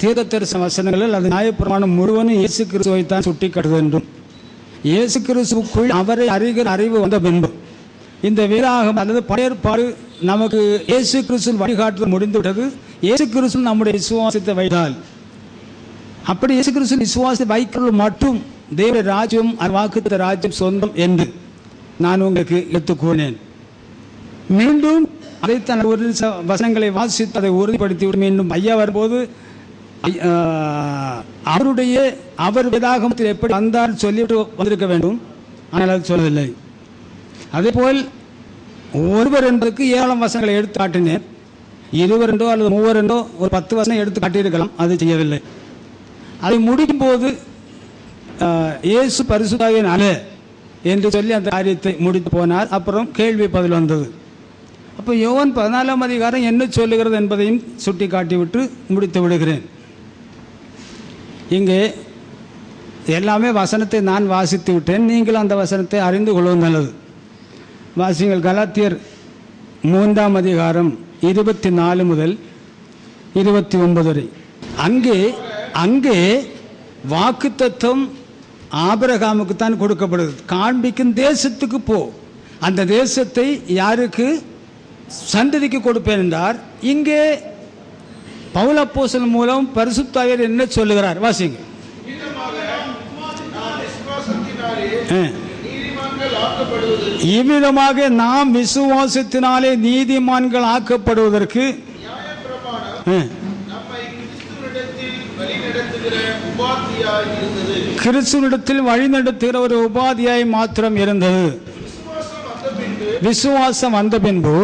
தீர்க்கதரிசன வசனங்களில் அது நியாயப்பிரமாணம் முழுவதும் இயேசு கிறிஸ்துவைத்தான் சுட்டி காட்டுவது என்றும் இயேசு கிறிஸ்துவுக்குள் அவரை அறிகிற அறிவு வந்த பின்பு இந்த வேதாகம் அல்லது பழையற்பாடு நமக்கு இயேசு கிறிஸ்து வழிகாட்டுதல் முடிந்துவிட்டது. இயேசு கிறிஸ்து நம்முடைய விசுவாசத்தை வைத்தால், அப்படி இயேசு கிறிஸ்து விசுவாசத்தை வைக்கிறவர்கள் மட்டும் தேவ ராஜ்யம் வாக்குத்த ராஜ்யம் சொந்தம் என்று நான் உங்களுக்கு எடுத்துக்கொண்டேன். மீண்டும் அதைத்தான் ஒரு வசனங்களை வாசித்து அதை உறுதிப்படுத்தி மீண்டும் ஐயா வரும்போது அவர் வேதாகமத்தில் எப்படி வந்தார் சொல்லிவிட்டு வந்திருக்க வேண்டும். ஆனால் அது சொல்லவில்லை. அதே போல் ஒருவர் என்பதற்கு 7 வசனங்களை எடுத்து காட்டினேன். 20 என்றோ அல்லது 3 என்றோ ஒரு 10 வசனம் எடுத்து காட்டியிருக்கலாம். அது செய்யவில்லை. அதை முடிக்கும் போது இயேசு பரிசுத்தாவியின் அல்ல என்று சொல்லி அந்த காரியத்தை முடித்து போனார். அப்புறம் கேள்வி பதில் வந்தது. அப்போ யோவான் 14ஆம் அதிகாரம் என்ன சொல்லுகிறது என்பதையும் சுட்டி காட்டிவிட்டு முடித்து விடுகிறேன். இங்கே எல்லாமே வசனத்தை நான் வாசித்து விட்டேன். நீங்கள் அந்த வசனத்தை அறிந்து கொள்வது நல்லது. வாசிங்கள். கலாத்தியர் 3ஆம் அதிகாரம் 24 முதல் 29 வரை. அங்கே வாக்குத்தத்தம் ஆபிரகாமுக்கு தான் கொடுக்கப்படுது. காண்பிக்கும் தேசத்துக்கு போ, அந்த தேசத்தை யாருக்கு? சந்ததிக்கு கொடுப்பேன் என்றார். இங்கே பவுல் அப்போஸ்தலன் மூலம் பரிசுத்த ஆவியார் என்ன சொல்லுகிறார்? வாசிங்க. இவ்விதமாக நாம் விசுவாசத்தினாலே நீதிமான்கள் ஆக்கப்படுவதற்கு கிறிஸ்துவினிடத்தில் வழிநடத்துகிற ஒரு உபாதியாய் மாத்திரம் இருந்தது. விசுவாசம் வந்த பின்பு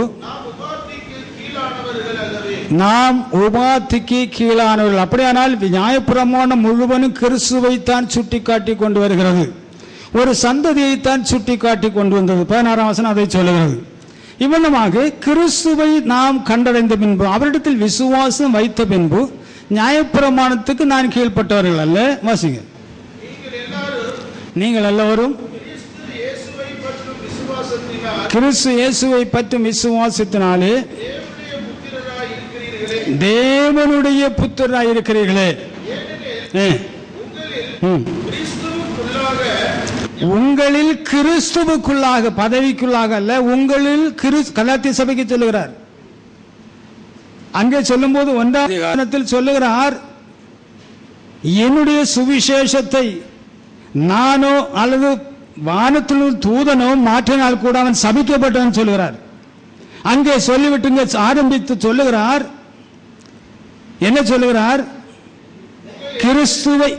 நாம் உபாதிக்கு கீழானவர்கள். அப்படியானால் நியாயப்பிரமாணம் முழுவதும் கிறிஸ்துவைத்தான் சுட்டி காட்டி கொண்டு வருகிறது. ஒரு சந்ததியைத்தான் சுட்டி காட்டி கொண்டு வந்தது. 16ஆம் வசனம் அதை சொல்லுகிறது. இவ்வளமாக கிறிஸ்துவை நாம் கண்டடைந்த பின்பு, அவரிடத்தில் விசுவாசம் வைத்த பின்பு நியாயப்பிரமாணத்துக்கு நான் கீழ்பட்டவர்கள் அல்ல. வாசிங்க. நீங்கள் எல்லாரும் கிறிஸ்து இயேசுவை பற்றும் விசுவாசத்தினாலே தேவனுடைய புத்திரராய் இருக்கிறீர்களே. உங்களில் கிறிஸ்துவுக்குள்ளாக, பதவிக்குள்ளாக அல்ல, உங்களில் கலாத்திய சபைக்கு சொல்லுகிறார். அங்கே சொல்லும் போது 1ஆம் அதிகாரத்தில் சொல்லுகிறார், என்னுடைய சுவிசேஷத்தை நானோ அல்லது வானத்தில் தூதனோ மாற்றினால் கூட அவன் சபிக்கப்பட்டவன் சொல்லுகிறார். அங்கே சொல்லிவிட்டு ஆரம்பித்து சொல்லுகிறார், என்ன சொல்லுகிறார்? கிறிஸ்துவை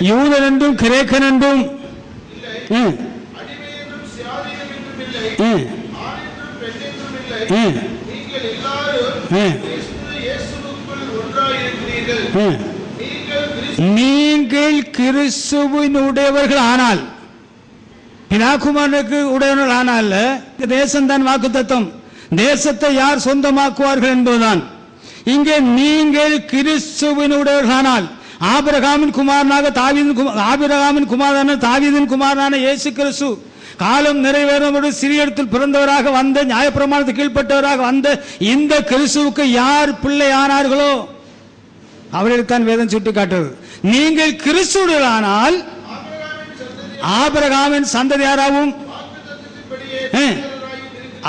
யூதனென்றும் கிரேக்கனென்றும் நீங்கள் கிறிஸ்துவினுடையவர்கள் ஆனால், பிதாகுமாரனுக்கு உடையவர்கள் ஆனால், தேசம்தான் வாக்குத்தத்தம். தேசத்தை யார் சொந்தமாக்குவார்கள் என்பதுதான். இங்கே நீங்கள் கிறிஸ்துவினுடையவர்களானால், ஆபிரகாமின் குமாரனான தாவீதின் குமாரனான இயேசு கிறிஸ்து காலம் நிறைவேறும் சிறிய இடத்தில் பிறந்தவராக வந்த, நியாயப்பிரமாணத்துக்கு கீழ்ப்பட்டவராக வந்த இந்த கிறிஸ்துவுக்கு யார் பிள்ளை ஆனார்களோ அவர்களைத்தான் வேதம் சுட்டி காட்டுவது. நீங்கள் கிறிஸ்துவினால் ஆபிரகாமின் சந்ததியாராகவும்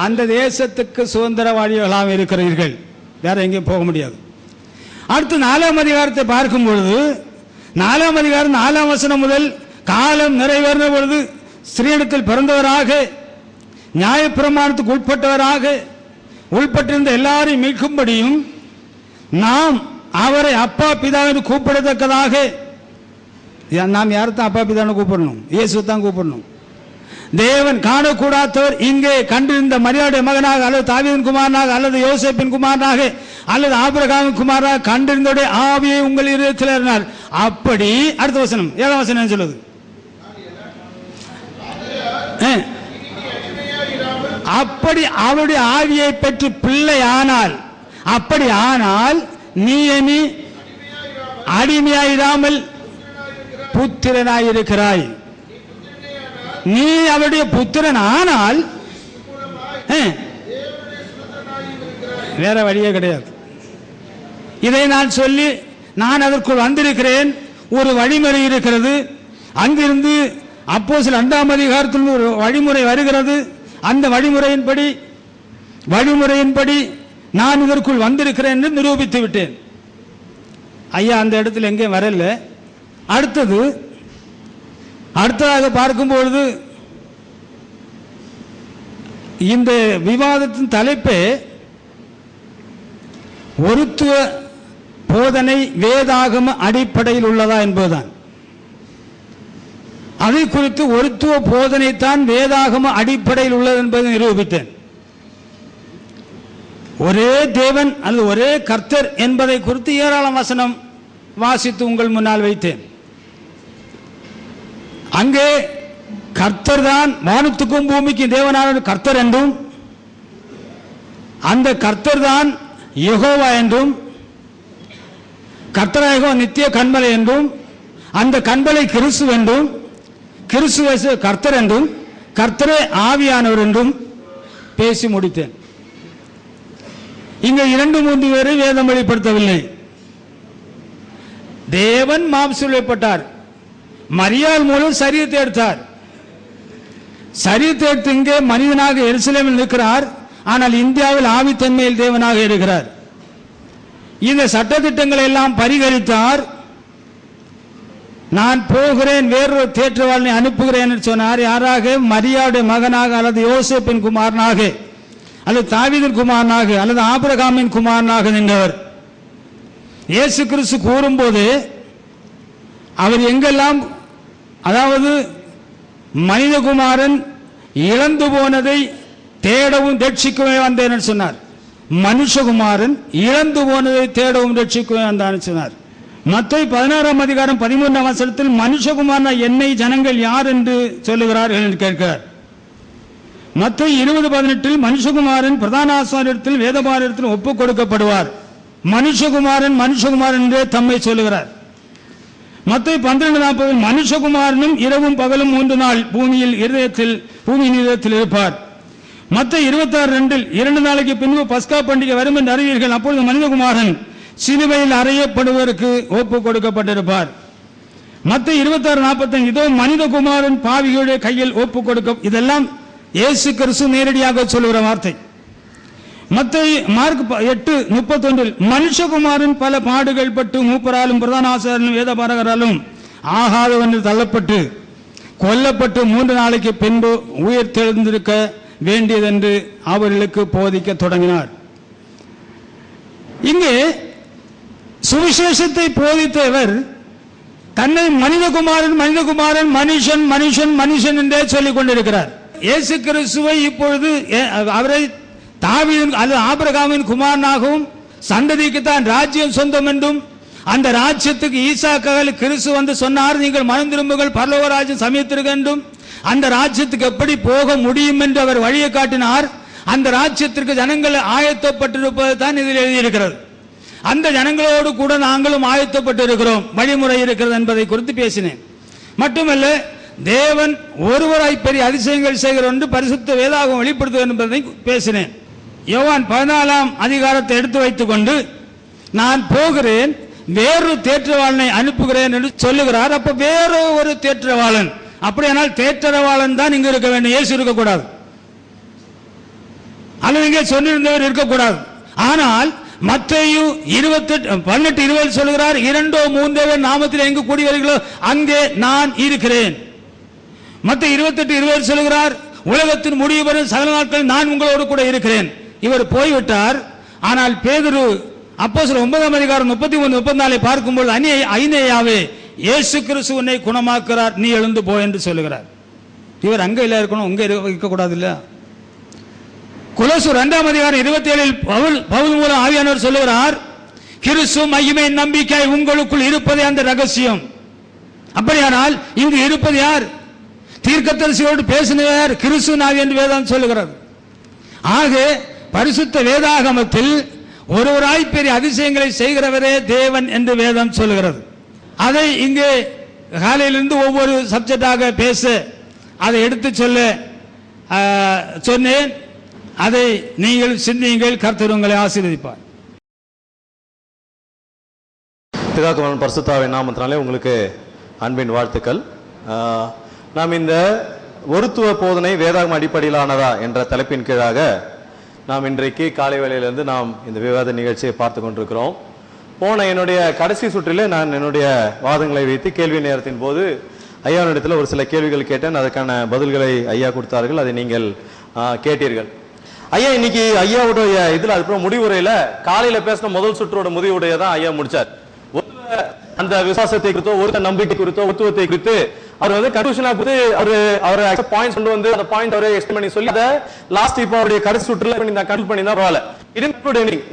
அந்த தேசத்துக்கு சுதந்திரவாதிகளாக இருக்கிறீர்கள். வேற எங்கேயும் போக முடியாது. அடுத்து 4ஆம் அதிகாரத்தை பார்க்கும் பொழுது 4ஆம் அதிகாரம் 4ஆம் வசனம் முதல் காலம் நிறைவேறின பொழுது ஸ்ரீனிடத்தில் பிறந்தவராக நியாயப்பிரமாணத்துக்கு உட்பட்டிருந்த எல்லாரையும் மீட்கும்படியும் நாம் அவரை அப்பா பிதா என்று கூப்பிடத்தக்கதாக, நாம் யாரைத்தான் அப்பா பிதான்னு கூப்பிடணும்? இயேசு தான் கூப்பிடணும். தேவன் காணக்கூடாதவர் இங்கே கண்டிருந்த மரியாதை மகனாக அல்லது தாவீதின் குமாரனாக அல்லது யோசேப்பின் குமாரனாக அல்லது ஆபிரகாமின் குமாரனாக கண்டிருந்தோடைய ஆவியை உங்கள் இதயத்தில் இருந்தார். அப்படி அடுத்த வசனம் 7ஆம் வசனம் சொல்லுது, அப்படி அவருடைய ஆவியை பெற்று பிள்ளை ஆனால், அப்படி ஆனால் நீ அடிமையாயிராமல் புத்திரனாயிருக்கிறாய். நீ அவருடைய புத்திரன் ஆனால் வேற வழியே கிடையாது. இதை நான் சொல்லி நான் அதற்குள் வந்திருக்கிறேன். ஒரு வழிமுறை இருக்கிறது. அங்கிருந்து அப்போஸ்தலர் 2ஆம் அதிகாரத்தில் ஒரு வழிமுறை வருகிறது. அந்த வழிமுறையின்படி நான் இதற்குள் வந்திருக்கிறேன் என்று நிரூபித்து விட்டேன். ஐயா அந்த இடத்துல எங்கேயும் வரல. அடுத்ததாக பார்க்கும்பொழுது இந்த விவாதத்தின் தலைப்பே ஒருத்துவ போதனை வேதாகம அடிப்படையில் உள்ளதா என்பதுதான். அதை குறித்து ஒருத்துவ போதனை தான் வேதாகம அடிப்படையில் உள்ளது என்பதை நிரூபித்தேன். ஒரே தேவன் அல்லது ஒரே கர்த்தர் என்பதை குறித்து ஏராளம் வசனம் வாசித்து உங்கள் முன்னால் வைத்தேன். அங்கே கர்த்தர் தான் வானத்துக்கும் பூமிக்கும் தேவனான கர்த்தர் என்றும், அந்த கர்த்தர் தான் யெகோவா என்றும், கர்த்தராக நித்திய கண்மலை என்றும், அந்த கண்மலை கிறிஸ்து என்றும், கிறிஸ்து கர்த்தர் என்றும், கர்த்தரே ஆவியானவர் என்றும் பேசி முடித்தேன். இங்க 2-3 பேரை வேதம் வெளிப்படுத்தவில்லை. தேவன் மாம்சப்பட்டார். மரியாள் மூலம் சரீரத்தை எடுத்தார். சரீரத்தை எடுத்து இங்கே மனிதனாக எருசலேமில் நிற்கிறார். ஆனால் இந்தியாவில் ஆவித்தன்மையில் தேவனாக இருக்கிறார். இந்த சட்டத்திட்டங்களை எல்லாம் பரிகரித்தார். நான் போகிறேன், வேறொரு தேற்றவாளனை அனுப்புகிறேன் என்று சொன்னார். யாராக? மரியாளுடைய மகனாக, அல்லது யோசேப்பின் குமாரனாக, அல்லது தாவீதின் குமாரனாக, அல்லது ஆபிரகாமின் குமாரனாக நின்றவர். இயேசு கிறிஸ்து கூறும்போது அவர் எங்கெல்லாம், அதாவது மனிதகுமாரன் இழந்து போனதை தேடவும் ரட்சிக்கவே வந்தேன் என்று சொன்னார். மனுஷகுமாரன் இழந்து போனதை தேடவும் ரட்சிக்கவே வந்தான் சொன்னார். மத்தேயு 16ஆம் அதிகாரம் 13ஆம் வசனத்தில் மனுஷகுமாரன் என்னை ஜனங்கள் யார் என்று சொல்லுகிறார்கள் என்று கேட்கிறார். மத்தேயு 20:18 மனுஷகுமாரன் பிரதான ஆசாரியரிடத்தில் வேதபாரரிடத்தில் ஒப்புக் கொடுக்கப்படுவார். மனுஷகுமாரன் என்றே தம்மை சொல்லுகிறார். மத்தேயு 12:40 மனுஷகுமாரனும் இரவும் பகலும் 3 நாள் பூமியின் இதயத்தில் இருப்பார். மத்தேயு 26:2 2 நாளைக்கு பின்பு பஸ்கா பண்டிகை வரும் என்று அறிவீர்கள். அப்பொழுது மனிதகுமாரன் சிலுவையில் அறையப்படுவதற்கு ஒப்பு கொடுக்கப்பட்டிருப்பார். மத்தேயு 26:45 இதோ மனிதகுமாரன் பாவிகளுடைய கையில் ஒப்பு கொடுக்க. இதெல்லாம் இயேசு கிறிஸ்து நேரடியாக சொல்லுகிற வார்த்தை. மத்தேயு மார்க் 8:31 மனுஷகுமாரன் பல பாடுகள் பட்டு மூப்பராலும் பிரதான ஆசாரியரும் வேதபாரகராலும் ஆகாதவனில் தள்ளப்பட்டு கொல்லப்பட்டு 3 நாளைக்கு பின்பு உயிர் தெழுந்திருக்க வேண்டியதென்று அவர்களுக்கு போதிக்க தொடங்கினார். இங்கே சுவிசேஷத்தை போதித்தவர் தன்னை மனிதகுமாரன் மனுஷன் என்றே சொல்லிக் கொண்டிருக்கிறார். இயேசு கிறிஸ்துவை இப்பொழுது அவரை தாவீதின் அல்லது ஆபிரகாமின் குமாரனாகவும் சந்ததிக்கு தான் ராஜ்யம் சொந்தம் என்றும், அந்த ராஜ்யத்துக்கு ஈசாக்காக கிறிஸ்து வந்து சொன்னார், நீங்கள் மனம் திரும்புங்கள் பரலோக ராஜ்யம் சமீபத்திற்கு என்றும், அந்த ராஜ்யத்துக்கு எப்படி போக முடியும் என்று அவர் வழியை காட்டினார். அந்த ராஜ்யத்திற்கு ஜனங்கள் ஆயத்தப்பட்டிருப்பது தான் இதில் எழுதியிருக்கிறது. அந்த ஜனங்களோடு கூட நாங்களும் ஆயத்தப்பட்டு இருக்கிறோம், வழிமுறை இருக்கிறது என்பதை குறித்து பேசினேன். மட்டுமல்ல, தேவன் ஒருவராய் பெரிய அதிசயங்கள் செய்கிறார் என்று பரிசுத்த வேதாகமம் வெளிப்படுத்துவது என்பதை பேசினேன். யோவான் 14ஆம் அதிகாரத்தை எடுத்து வைத்துக் கொண்டு நான் போகிறேன், வேறொரு தேற்றவாளனை அனுப்புகிறேன் என்று சொல்லுகிறார். அப்ப வேற ஒரு தேற்றவாளன், அப்படியானால் தேற்றவாளன் தான் இங்கு இருக்க வேண்டும், இயேசு இருக்கக்கூடாது, அல்லது இங்கே சொல்லியிருந்தவர் இருக்கக்கூடாது. ஆனால் மத்தேயு 18:20 சொல்கிறார், 2-3 நாமத்தில் எங்கு கூடி வருகிறீர்களோ அங்கே நான் இருக்கிறேன். மத்தேயு 28:20 சொல்கிறார், உலகத்தின் முடிவு வரை சகல நாட்கள் நான் உங்களோடு கூட இருக்கிறேன். இவர் போய்விட்டார். ஆனால் பேதுரு அப்போஸ்தலர் 9ஆம் அதிகாரம் 33-34 பார்க்கும்போது ஐநேயாவே இயேசு கிறிஸ்து உன்னை குணமாக்குறார், நீ எழுந்து போ என்று சொல்லுகிறார். இவர் அங்க இல்ல இருக்கணும், உங்க இருக்கக்கூடாது இல்ல. கொலோசர் 2ஆம் அதிகாரம் 27 பவுல் மூலம் ஆவியானவர் சொல்லுகிறார், கிறிஸ்து மகிமை நம்பிக்கை உங்களுக்குள் இருப்பதே அந்த ரகசியம். அப்படியானால் இங்கு இருப்பது யார்? தீர்க்கதரிசியோடு பேசினவர் கிறிஸ்துவின் ஆவி என்று வேதம் சொல்லுகிறது. ஆக பரிசுத்த வேதாகமத்தில் ஒருவராய் பெரிய அதிசயங்களை செய்கிறவரே தேவன் என்று வேதம் சொல்லுகிறது. அதை இங்கே காலையிலிருந்து ஒவ்வொரு சப்ஜெக்டாக பேச அதை எடுத்து சொல்ல சொன்னேன். அதை நீங்கள் சிந்தியுங்கள். கர்த்தர் உங்களை ஆசீர்வதிப்பார். பிதாக்குமாரன் பரிசுத்த ஆவியின் நாமத்தினாலே உங்களுக்கு அன்பின் வாழ்த்துக்கள். நாம் இந்த ஒருத்துவ போதனை வேதாகம அடிப்படையிலானதா என்ற தலைப்பின் கீழாக நாம் இன்றைக்கு காலை வேளையிலிருந்து நாம் இந்த விவாத நிகழ்ச்சியை பார்த்து கொண்டிருக்கிறோம். போன என்னுடைய கடைசி சுற்றிலே நான் என்னுடைய வாதங்களை வைத்து கேள்வி நேரத்தின் போது ஐயாவிடத்தில் ஒரு சில கேள்விகள் கேட்டேன். அதற்கான பதில்களை ஐயா கொடுத்தார்கள். அதை நீங்கள் கேட்டீர்கள். ஐயா இன்னைக்கு ஐயாவுடைய இதுல அதுக்கப்புறம் முடிவுரையில காலையில பேசின முதல் சுற்றோட முடிவுரையை தான் ஐயா முடிச்சார். அந்த விசுவாசத்தை குறித்தோ ஒரு நம்பிக்கை குறித்தோ ஒத்துவத்தை குறித்து அவர் வந்து கன்க்ளூஷனா கொடுத்து அவர் பாயிண்ட்ஸ் கொண்டு வந்து அந்த பாயிண்ட் அவரே எக்ஸ்பிளைன் பண்ணி சொல்லி அதை லாஸ்ட் இப்போ அவருடைய கடைசி சுற்றுல கன்க்ளூட் பண்ணி தான் பரவாயில்ல.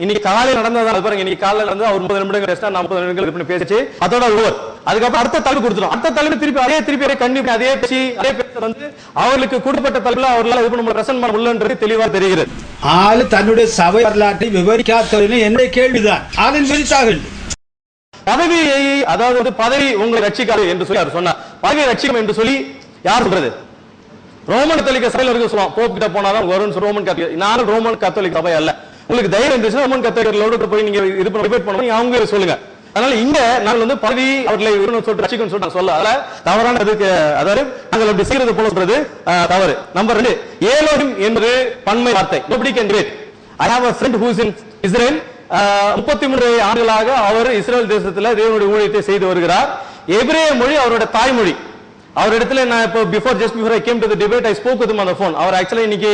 இன்னைக்கு காலையில் நடந்ததான் பாருங்க. இன்னைக்கு காலையில் நடந்து அவர் 30 நிமிடங்கள் ரெஸ்டா 40 நிமிடங்கள் பேசி அதோட ஓவர். அதுக்கப்புறம் அடுத்த தலைப்பு கொடுத்துரும். அடுத்த தலைப்பு திருப்பி கண்டிப்பா அதே பேசி அதே பேச வந்து அவர்களுக்கு கொடுக்கப்பட்ட தலைப்புல அவர்களால் இது பண்ண பிரசன்ட் பண்ண முடியலன்றது தெளிவா தெரிகிறது. ஆளு தன்னுடைய சபை வரலாற்றை விவரிக்காத என்ன கேள்விதான் ஆளின் விரித்தாக பதவியை அதாவது பதவி உங்களை ரட்சிக்காது என்று சொல்லி அவர் சொன்னார். பதவியை ரட்சிக்கும் என்று சொல்லி யார் சொல்றது? ரோமன் கத்தோலிக்க சபையில இருக்க சொல்லுவான். போப் கிட்ட போனாதான் வரும் ரோமன் கத்தோலிக். நானும் ரோமன் கத்தோலிக் சபை அல்ல. உங்களுக்கு தைரியம் இருந்துச்சுன்னா ரோமன் கத்தோலிக்கர்களோடு போய் நீங்க இது டிபேட் பண்ணணும். அவங்க சொல்லுங்க. அதனால இங்க நாங்கள் வந்து பதவி அவர்களை சொல்லிட்டு ரட்சிக்கணும் சொல்லிட்டு சொல்ல அதனால தவறான அதுக்கு அதாவது நாங்கள் அப்படி செய்யறது போல சொல்றது தவறு. நம்பர் 2 ஏலோஹிம் என்பது பன்மை வார்த்தை. Nobody can do it. I have a friend who is in Israel. 33 ஆண்டுகளாக அவர் இஸ்ரேல் தேசத்தில் தேவனுடைய ஊழியத்தை செய்து வருகிறார். எபிரேய மொழி அவருடைய தாய்மொழி. அவரிடத்துல நான் இப்போ before I came to the debate I spoke with him on the phone. அவர் ஆக்சுவலி இன்னைக்கு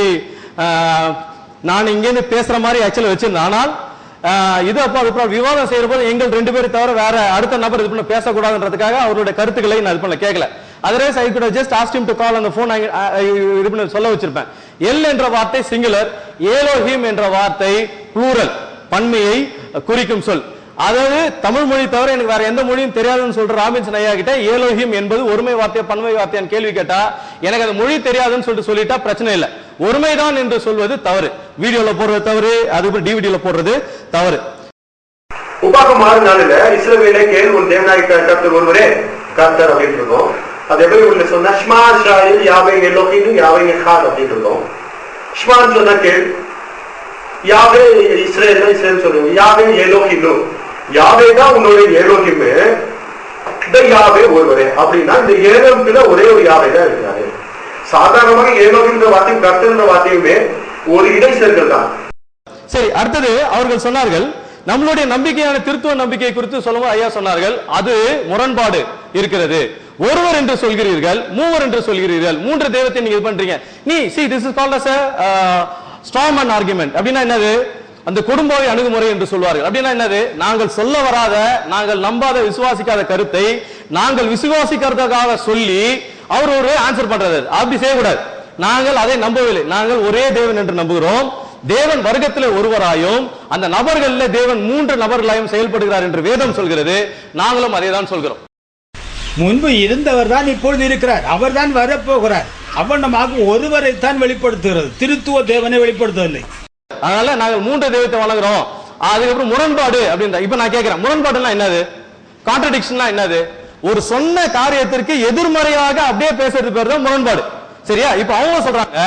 நான் இங்க இருந்து பேசுற மாதிரி ஆக்சுவலி வச்சிருந்தேன். ஆனால் இது அப்போ விவாதம் செய்யற போது எங்கள் 2 பேரை தவிர வேற அடுத்த நபர் இது பண்ண பேசக்கூடாதுன்றதுக்காக அவருடைய கருத்துக்களை நான் இது பண்ண கேட்கல. Otherwise I could just ask him to call on the phone. இது பண்ண சொல்ல வச்சிருப்பேன். எல் என்ற வார்த்தை சிங்குலர், ஏலோஹிம் என்ற வார்த்தை ப்ளூரல், பன்மையை குறிக்கும் சொல். அதாவது தமிழ் மொழி தவிர எனக்கு வேற எந்த மொழியும் தெரியாதுன்னு சொல்ற ராபின்சன் ஐயா கிட்ட ஏலோஹிம் என்பது ஒருமை வார்த்தையா பன்மை வார்த்தையான்னு கேள்வி கேட்டா எனக்கு அந்த மொழி தெரியாதுன்னு சொல்லிட்டா பிரச்சனை இல்லை. ஒருமைதான் என்று சொல்வது தவறு. வீடியோல போடுறது தவறு, அதுக்கு டிவிடியில போடுறது தவறு. உபாகம் 6 நாளில் இஸ்ரவேலே கேள் உன் தேவனாகிய கர்த்தர் ஒருவரே கர்த்தர் அப்படின்னு இருக்கோம். அது எப்படி உள்ள சொன்னா ஷ்மா இஸ்ராயேல் யாவே எலோஹிம் யாவே எஹாத் அப்படின்னு இருக்கோம். ஷ்மான்னு சொன்னா கேள், யாவே இஸ்ரேல் இஸ்ரேல் சொல்லுவோம், யாவே எலோஹிம் யாவே தான் உன்னுடைய ஏலோஹிம், யாவே ஒருவரே. அப்படின்னா இந்த ஏலோஹிம்ல ஒரே ஒரு யாவே தான் இருக்கிறாரு. சாதாரணமாக ஏலோஹிம் வார்த்தையும் கர்த்தர் வார்த்தையுமே ஒரு இடை சேர்க்கல் தான். சரி, அடுத்தது அவர்கள் சொன்னார்கள் நம்மளுடைய நம்பிக்கையான திருத்துவ நம்பிக்கை குறித்து சொல்லும்போது ஐயா சொன்னார்கள் அது முரண்பாடு இருக்கிறது. ஒருவர் என்று சொல்கிறீர்கள், மூவர் என்று சொல்கிறீர்கள், 3 தெய்வத்தை நீங்க இது பண்றீங்க. நீ see this is called as a straw man argument. அப்படின்னா என்னது? அந்த கொடும்பாவை அணுகுமுறை என்று சொல்வார்கள். அப்படின்னா என்னது? நாங்கள் சொல்ல வராத, நாங்கள் நம்பாத, விசுவாசிக்காத கருத்தை நாங்கள் விசுவாசிக்கிறதுக்காக சொல்லி அவர் ஒரு ஆன்சர் பண்றது. அப்படி செய்யக்கூடாது. நாங்கள் அதை நம்பவில்லை. நாங்கள் ஒரே தேவன் என்று நம்புகிறோம். தேவன் வர்க்கத்திலே ஒருவராயும் அந்த நபர்கள தேவன் 3 நபர்களாயும் செயல்படுகிறார் என்று வேதம் சொல்கிறது. நாங்களும் அதே தான் சொல்கிறோம். முன்பு இருந்தவர் தான் இப்பொழுது இருக்கிறார், அவர் தான் வரப்போகிறார். அவனமாக ஒருவரைத்தான் வெளிப்படுத்துகிறது, திருத்துவ தேவனை வெளிப்படுத்தவில்லை. அதனால நாங்கள் 3 தெய்வத்தை வணங்குறோம். அதுக்கப்புறம் முரண்பாடு அப்படின்ற இப்ப நான் கேட்கிறேன், முரண்பாடுனா என்னது? கான்ட்ரடிக்ஷன்னா என்னது? ஒரு சொன்ன காரியத்திற்கு எதிர்மறையாக அப்படியே பேசுறது பேர் தான் முரண்பாடு. சரியா? இப்ப அவங்க சொல்றாங்க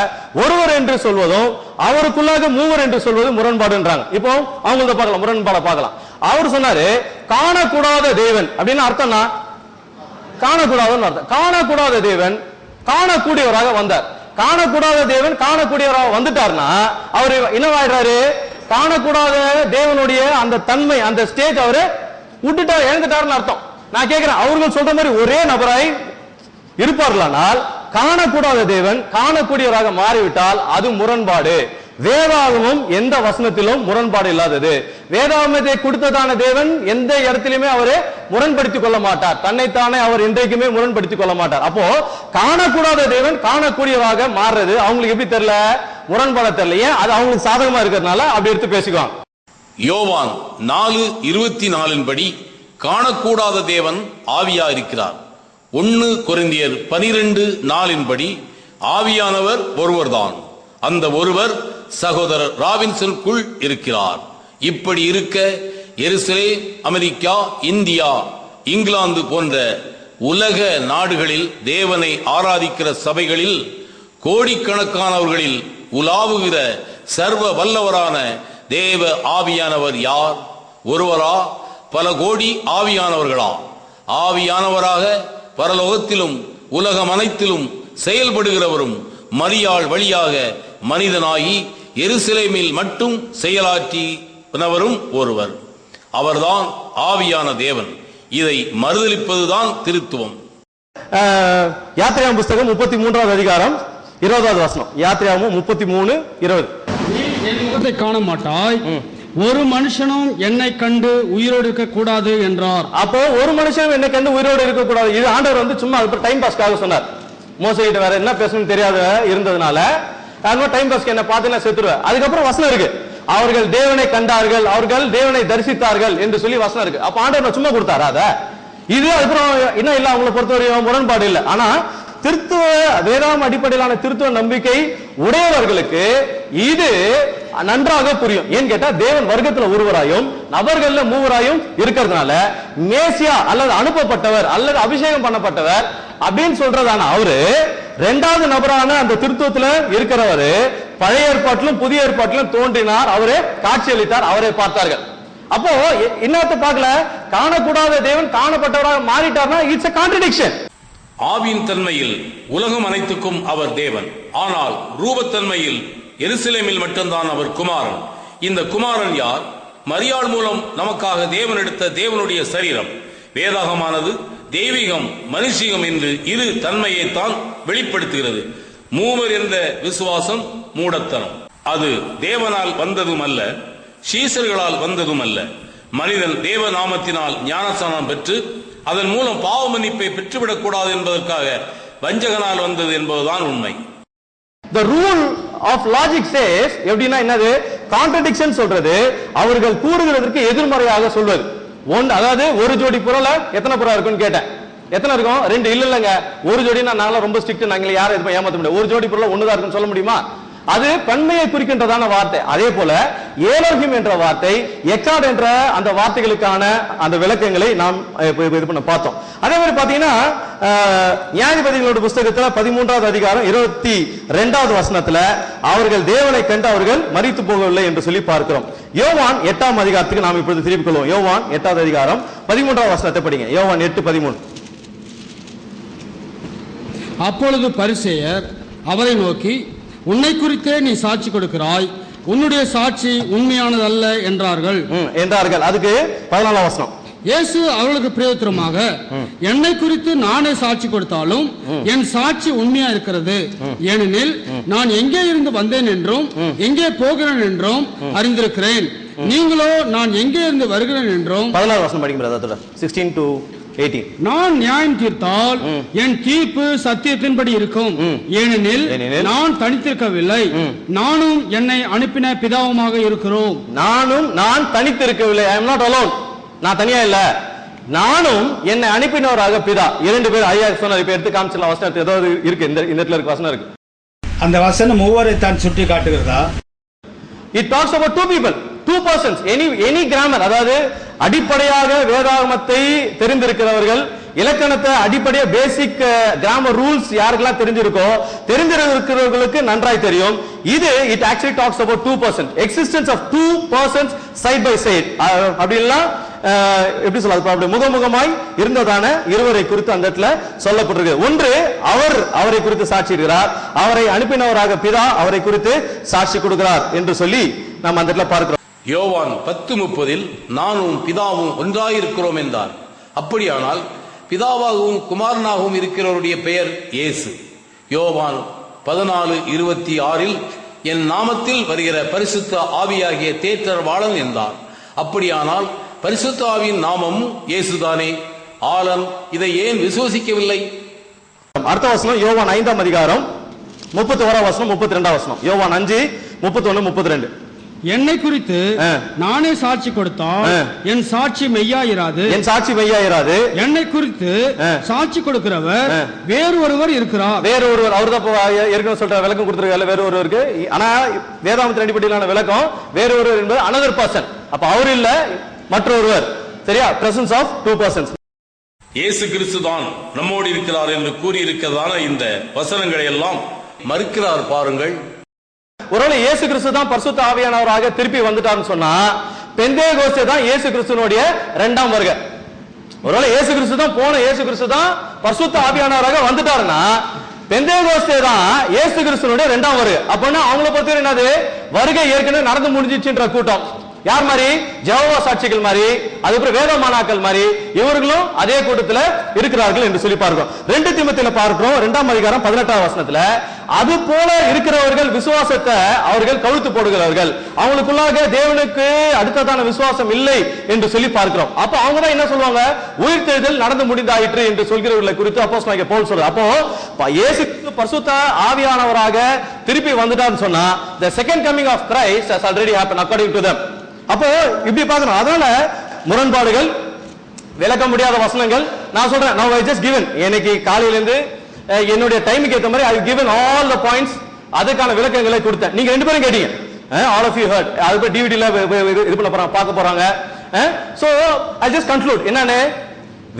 ஒருவர் என்று சொல்வதும் அவருக்குள்ளாக மூவர் என்று சொல்வது முரண்பாடுன்றாங்க. இப்போ அவங்க பார்க்கலாம், முரண்பாட பார்க்கலாம். அவர் சொன்னாரு காணக்கூடாத தேவன் அப்படின்னு அர்த்தம்னா காணக்கூடாதுன்னு அர்த்தம். காணக்கூடாத தேவன் காணக்கூடியவராக வந்தார். காணக்கூடாத தேவன் காணக்கூடியவராக வந்துட்டார்னா அவர் என்னவாயிடுறாரு? காணக்கூடாத தேவனுடைய அந்த தன்மை, அந்த ஸ்டேஜ் அவரு விட்டுட்டார், இழந்துட்டாருன்னு அர்த்தம். நான் கேட்கிறேன், அவர்கள் சொல்ற மாதிரி ஒரே நபராய் இருப்பார்களானால் காணக்கூடாத தேவன் காணக்கூடியவராக மாறிவிட்டால் அது முரண்பாடு. வேதாகமும் எந்த வசனத்திலும் முரண்பாடு இல்லாதது. வேதாகமத்தை கொடுத்ததான தேவன் எந்த இடத்திலுமே அவரை முரண்படுத்திக் கொள்ள மாட்டார். தன்னைத்தானே அவர் இன்றைக்குமே முரண்படுத்திக் கொள்ள மாட்டார். அப்போ காணக்கூடாத தேவன் காணக்கூடியவராக மாறுறது அவங்களுக்கு எப்படி தெரியல? முரண்பாட தெரியல. ஏன்? அது அவங்களுக்கு சாதகமா இருக்கிறதுனால அப்படி எடுத்து பேசிக்குவாங்க. யோவான் 4:24 படி காணக்கூடாத தேவன் ஆவியா இருக்கிறார், 1 கொரிந்தியர் 12:4 ஆவியானவர் ஒருவர்தான், அந்த ஒருவர் சகோதரர் ராபின்சனுக்குள் இருக்கிறார். இப்படி இருக்க எருசலேம், அமெரிக்கா, இந்தியா, இங்கிலாந்து போன்ற உலக நாடுகளில் தேவனை ஆராதிக்கிற சபைகளில் கோடிக்கணக்கானவர்களில் உலாவுகிற சர்வ வல்லவரான தேவ ஆவியானவர் யார்? ஒருவரா? பல கோடி ஆவியானவர்களா? ஆவியானவராக பரலோகத்திலும் உலகம் அனைத்திலும் செயல்படுகிறவரும் மரியாள் வழியாக மனிதனாகி எருசலேமில் மட்டும் செயலாற்றினவரும் ஒருவர். அவர்தான் ஆவியான தேவன். இதை மறுதலிப்பதுதான் திருத்துவம். யாத்திராகமம் புஸ்தகம் 33வது அதிகாரம் 20வது வசனம். யாத்திராகமம் 33:20. நீ என் முகத்தை காண மாட்டாய், ஒரு மனுஷனும் என்னை கண்டு உயிரோடு இருக்க கூடாது என்றார். அப்போ ஒரு மனுஷனும் என்னை கண்டு உயிரோடு இருக்க கூடாது. இது ஆண்டவர் சும்மா டைம் பாஸ்க்காக சொன்னார். மோசைகிட்ட வேற என்ன பேசணும்னு தெரியாத இருந்ததுனால டைம் பாஸ்க்கு என்ன பார்த்து நான் செத்துருவேன். அதுக்கப்புறம் வசனம் இருக்கு, அவர்கள் தேவனை கண்டார்கள், அவர்கள் தேவனை தரிசித்தார்கள் என்று சொல்லி வசனம் இருக்கு. அப்ப ஆண்டவர் சும்மா கொடுத்தாரா? அத இது அதுக்கப்புறம் இன்னும் இல்ல, அவங்களை பொறுத்தவரையும் முரண்பாடு இல்லை. ஆனா திருத்துவ வேதாம் அடிப்படையிலான திருத்துவ நம்பிக்கை உடையவர்களுக்கு இது நன்றாக புரியும். ஏன்னு கேட்டா தேவன் வர்க்கத்துல ஒருவராயும் நபர்கள்ல மூவராயும் இருக்கிறதுனால மேசியா அல்லது அனுப்பப்பட்டவர் அல்லது அபிஷேகம் பண்ணப்பட்டவர் அப்படின்னு சொல்றதான அவரு இரண்டாவது நபரான அந்த திருத்துவத்துல இருக்கிறவரு பழைய ஏற்பாட்டிலும் புதிய ஏற்பாட்டிலும் தோன்றினார், அவரே காட்சியளித்தார், அவரை பார்த்தார்கள். அப்போ இன்னொருத்த பார்க்கல, காணக்கூடாத தேவன் காணப்பட்டவராக மாறிட்டார்னா இட்ஸ் a contradiction. ஆவியின் தன்மையில் உலகம் அனைத்துக்கும் அவர் தேவன், ஆனால் ரூபத்தன்மையில் எருசலேமில் மட்டும்தான் அவர் குமாரன். இந்த குமாரன் யார்? மரியாள் மூலம் நமக்காக தேவன் எடுத்த தேவனுடைய சரீரம். வேதாகமானது தெய்வீகம் மனுஷிகம் என்று இரு தன்மையைத்தான் வெளிப்படுத்துகிறது. மூவர் என்ற விசுவாசம் மூடத்தனம். அது தேவனால் வந்ததும் அல்ல, சீசர்களால் வந்ததும் அல்ல. மனிதன் தேவ நாமத்தினால் ஞானஸ்நானம் பெற்று அதன் மூலம் பாவ மன்னிப்பை பெற்றுவிடக் கூடாது என்பதற்காக வஞ்சகனால் வந்தது என்பதுதான் உண்மை. The rule of logic says, எப்படின்னா என்னது? கான்ட்ரடிக்ஷன் சொல்றது அவர்கள் கூறுகிறதற்கு எதிர்மறையாக சொல்வது. அதாவது ஒரு ஜோடி புறல எத்தனை புறா இருக்குன்னு கேட்டேன். எத்தனை இருக்கும்? 2. இல்லங்க, ஒரு ஜோடினா நாங்களாம் ரொம்ப ஸ்ட்ரிக்ட், நாங்களே யாரும் எதுவும் ஏமாத்த முடியாது. ஒரு ஜோடி புறல 1 தான் இருக்குன்னு சொல்ல முடியுமா? அது பன்மையை குறிக்கின்றதான வார்த்தை. அதே போல ஏலோகிம் என்ற வார்த்தை, எக்காட் என்ற அந்த வார்த்தைகளுக்கான அந்த விளக்கங்களை நாம் இது பண்ண பார்த்தோம். அதே மாதிரி பாத்தீங்கன்னா நியாயாதிபதிகளோட புஸ்தகத்துல 13வது அதிகாரம் 22வது வசனத்துல அவர்கள் தேவனை கண்டு அவர்கள் மரித்து போகவில்லை என்று சொல்லி பார்க்கிறோம். யோவான் 8ஆம் அதிகாரத்துக்கு நாம் இப்பொழுது திருப்பிக் கொள்வோம். யோவான் 8வது அதிகாரம் 13வது வசனத்தை படிங்க. யோவான் 8:13. அப்பொழுது பரிசேயர் அவரை நோக்கி, உன்னை குறித்தே நீ சாட்சி கொடுக்கிறாய், உன்னுடைய சாட்சி உண்மையானதல்ல என்றார்கள். அதுக்கு 14ஆம் வசனம். இயேசு அவர்களுக்கு பிரயோஜனமாக, என்னை குறித்து நானே சாட்சி கொடுத்தாலும் என் சாட்சி உண்மையா இருக்கிறது. ஏனெனில் நான் எங்கே இருந்து வந்தேன் என்றும் எங்கே போகிறேன் என்றும் அறிந்திருக்கிறேன். நீங்களோ நான் எங்கே இருந்து வருகிறேன் என்றும். 14ஆம் வசனம் படிங்க. 16 to 18. நான் நியாயம் தீர்த்தால் என் தீர்ப்பு சத்தியத்தின்படி இருக்கும். ஏனெனில் நான் தனித்திருக்கவில்லை, நானும் என்னை அனுப்பின பிதாவுமாக இருக்கிறோம். நான் தனித்திருக்கவில்லை. I am not alone. நான் தனியா இல்ல, நானும் என்னை அனுப்பினவராக பிதா. 2 பேர் ஐயா சொன்னார். இப்ப எடுத்து காமிச்சலாம். வசனம் ஏதாவது இருக்கு, இந்த இடத்துல இருக்கு வசனம் இருக்கு. அந்த வசனம் மூவரை தான் சுட்டி காட்டுகிறதா? It talks about 2 people, 2 persons. Any grammar, அதாவது அடிப்படையாக வேதாகமத்தை தெரிந்திருக்கிறவர்கள், இலக்கணத்தை அடிப்படையா பேசிக் கிராமர் ரூல்ஸ் யாருக்கெல்லாம் தெரிஞ்சிருக்கிறவர்களுக்கு நன்றாய் தெரியும். இது it actually talks about 2 persons, existence of 2 persons side by side. அப்படிலாம் எப்படி சொல்றது? முகமுகமாய் இருந்ததான இருவரை குறித்து அந்த இடத்துல சொல்லப்பட்டிருக்கு. ஒன்று அவரை குறித்து சாட்சி இருக்கிறார், அவரை அனுப்பினவராக பிதா அவரை குறித்து சாட்சி கொடுக்கிறார் என்று சொல்லி நாம் அந்த இடத்துல பார்க்கிறோம். யோவான் 10:30 நானும் பிதாவும் ஒன்றாயிருக்கிறோம் என்றார். அப்படியானால் பிதாவாகவும் குமாரனாகவும் இருக்கிறவருடைய பெயர் இயேசு. யோவான் 14:26 என் நாமத்தில் வருகிற பரிசுத்த ஆவியாகிய தேற்றரவாளன் என்றார். அப்படியானால் பரிசுத்த ஆவியின் நாமம் இயேசுதானே. ஆலன் இதை ஏன் விசுவசிக்கவில்லை? அடுத்த வசனம் யோவான் 5ஆம் அதிகாரம் 31ஆம் வசனம் 32ஆம் வசனம். யோவான் 5:31-32. என்னை குறித்து நானே சாட்சி கொடுத்தால் என் சாட்சி மெய்யாயிராது. என் சாட்சி மெய்யாயிராது. என்னை குறித்து சாட்சி கொடுக்கிறவர் வேறு ஒருவர் இருக்கிறார். வேறு ஒருவர், அவர் தான் ஏற்கனவே சொல்ற விளக்கம் கொடுத்திருக்காரு. வேறு ஒருவருக்கு, ஆனா வேதாகமத்தின் அடிப்படையிலான விளக்கம் வேறு ஒருவர் என்பது அனதர் பர்சன். அப்ப அவர் இல்ல, மற்றொருவர். சரியா? Presence of two persons. இயேசு கிறிஸ்து தான் நம்மோடு இருக்கிறார் என்று கூறியிருக்கிறதான இந்த வசனங்களை எல்லாம் மறுக்கிறார் பாருங்கள். ஒருவேளை இயேசு கிறிஸ்து தான் பரிசுத்த ஆவியானவராக திருப்பி வந்துட்டார்னு சொன்னா பெந்தேகோஸ்தே தான் இயேசு கிறிஸ்துனுடைய இரண்டாம் வருகை. ஒருவேளை இயேசு கிறிஸ்து தான் இயேசு கிறிஸ்து தான் பரிசுத்த ஆவியானவராக வந்துட்டாருன்னா பெந்தேகோஸ்தே தான் இயேசு கிறிஸ்துனுடைய இரண்டாம் வருகை. அப்படின்னா அவங்கள பொறுத்தவரை என்னது, வருகை ஏற்கனவே நடந்து முடிஞ்சிச்சுன்ற கூட்டம். யார் மாதிரி? ஜெகோவா சாட்சிகள் மாதிரி, அதுக்கப்புறம் வேத மாணாக்கள் மாதிரி, இவர்களும் அதே கூட்டத்தில் இருக்கிறார்கள் என்று சொல்லி பார்க்கிறோம். 2 தீமோத்தேயுல பார்க்கிறோம் 2ஆம் அதிகாரம் 18ஆம் வசனத்துல, அது போல இருக்கிறவர்கள் விசுவாசத்தை அவர்கள் கவுத்து போடுகிறார்கள், அவங்களுக்குள்ளாக தேவனுக்கு அடுத்ததான விசுவாசம் இல்லை என்று சொல்லி பார்க்கிறோம். அப்ப அவங்க தான் என்ன சொல்லுவாங்க, உயிர்த்தெழுதல் நடந்து முடிந்தாயிற்று என்று சொல்கிறவர்களை குறித்து அப்போஸ்தலனாகிய பவுல் சொல்றார். அப்போ இயேசு பரிசுத்த ஆவியானவராக திருப்பி வந்துட்டார்னு சொன்னா the second coming of Christ has already happened according to them. அப்போ இப்படி பார்க்கணும். அதனால முரண்பாடுகள், விளக்க முடியாத வசனங்கள் நான் சொல்றேன். now I just given, எனக்கு காலையில இருந்து என்னுடைய டைமுக்கு ஏற்ற மாதிரி I have given all the points, அதுக்கான விளக்கங்களை கொடுத்தேன். நீங்க 2 பேரும் கேட்டீங்க. all of you heard. அது டிவிடில இது பண்ண போறாங்க, பார்க்க போறாங்க. so I just conclude என்னன்னு,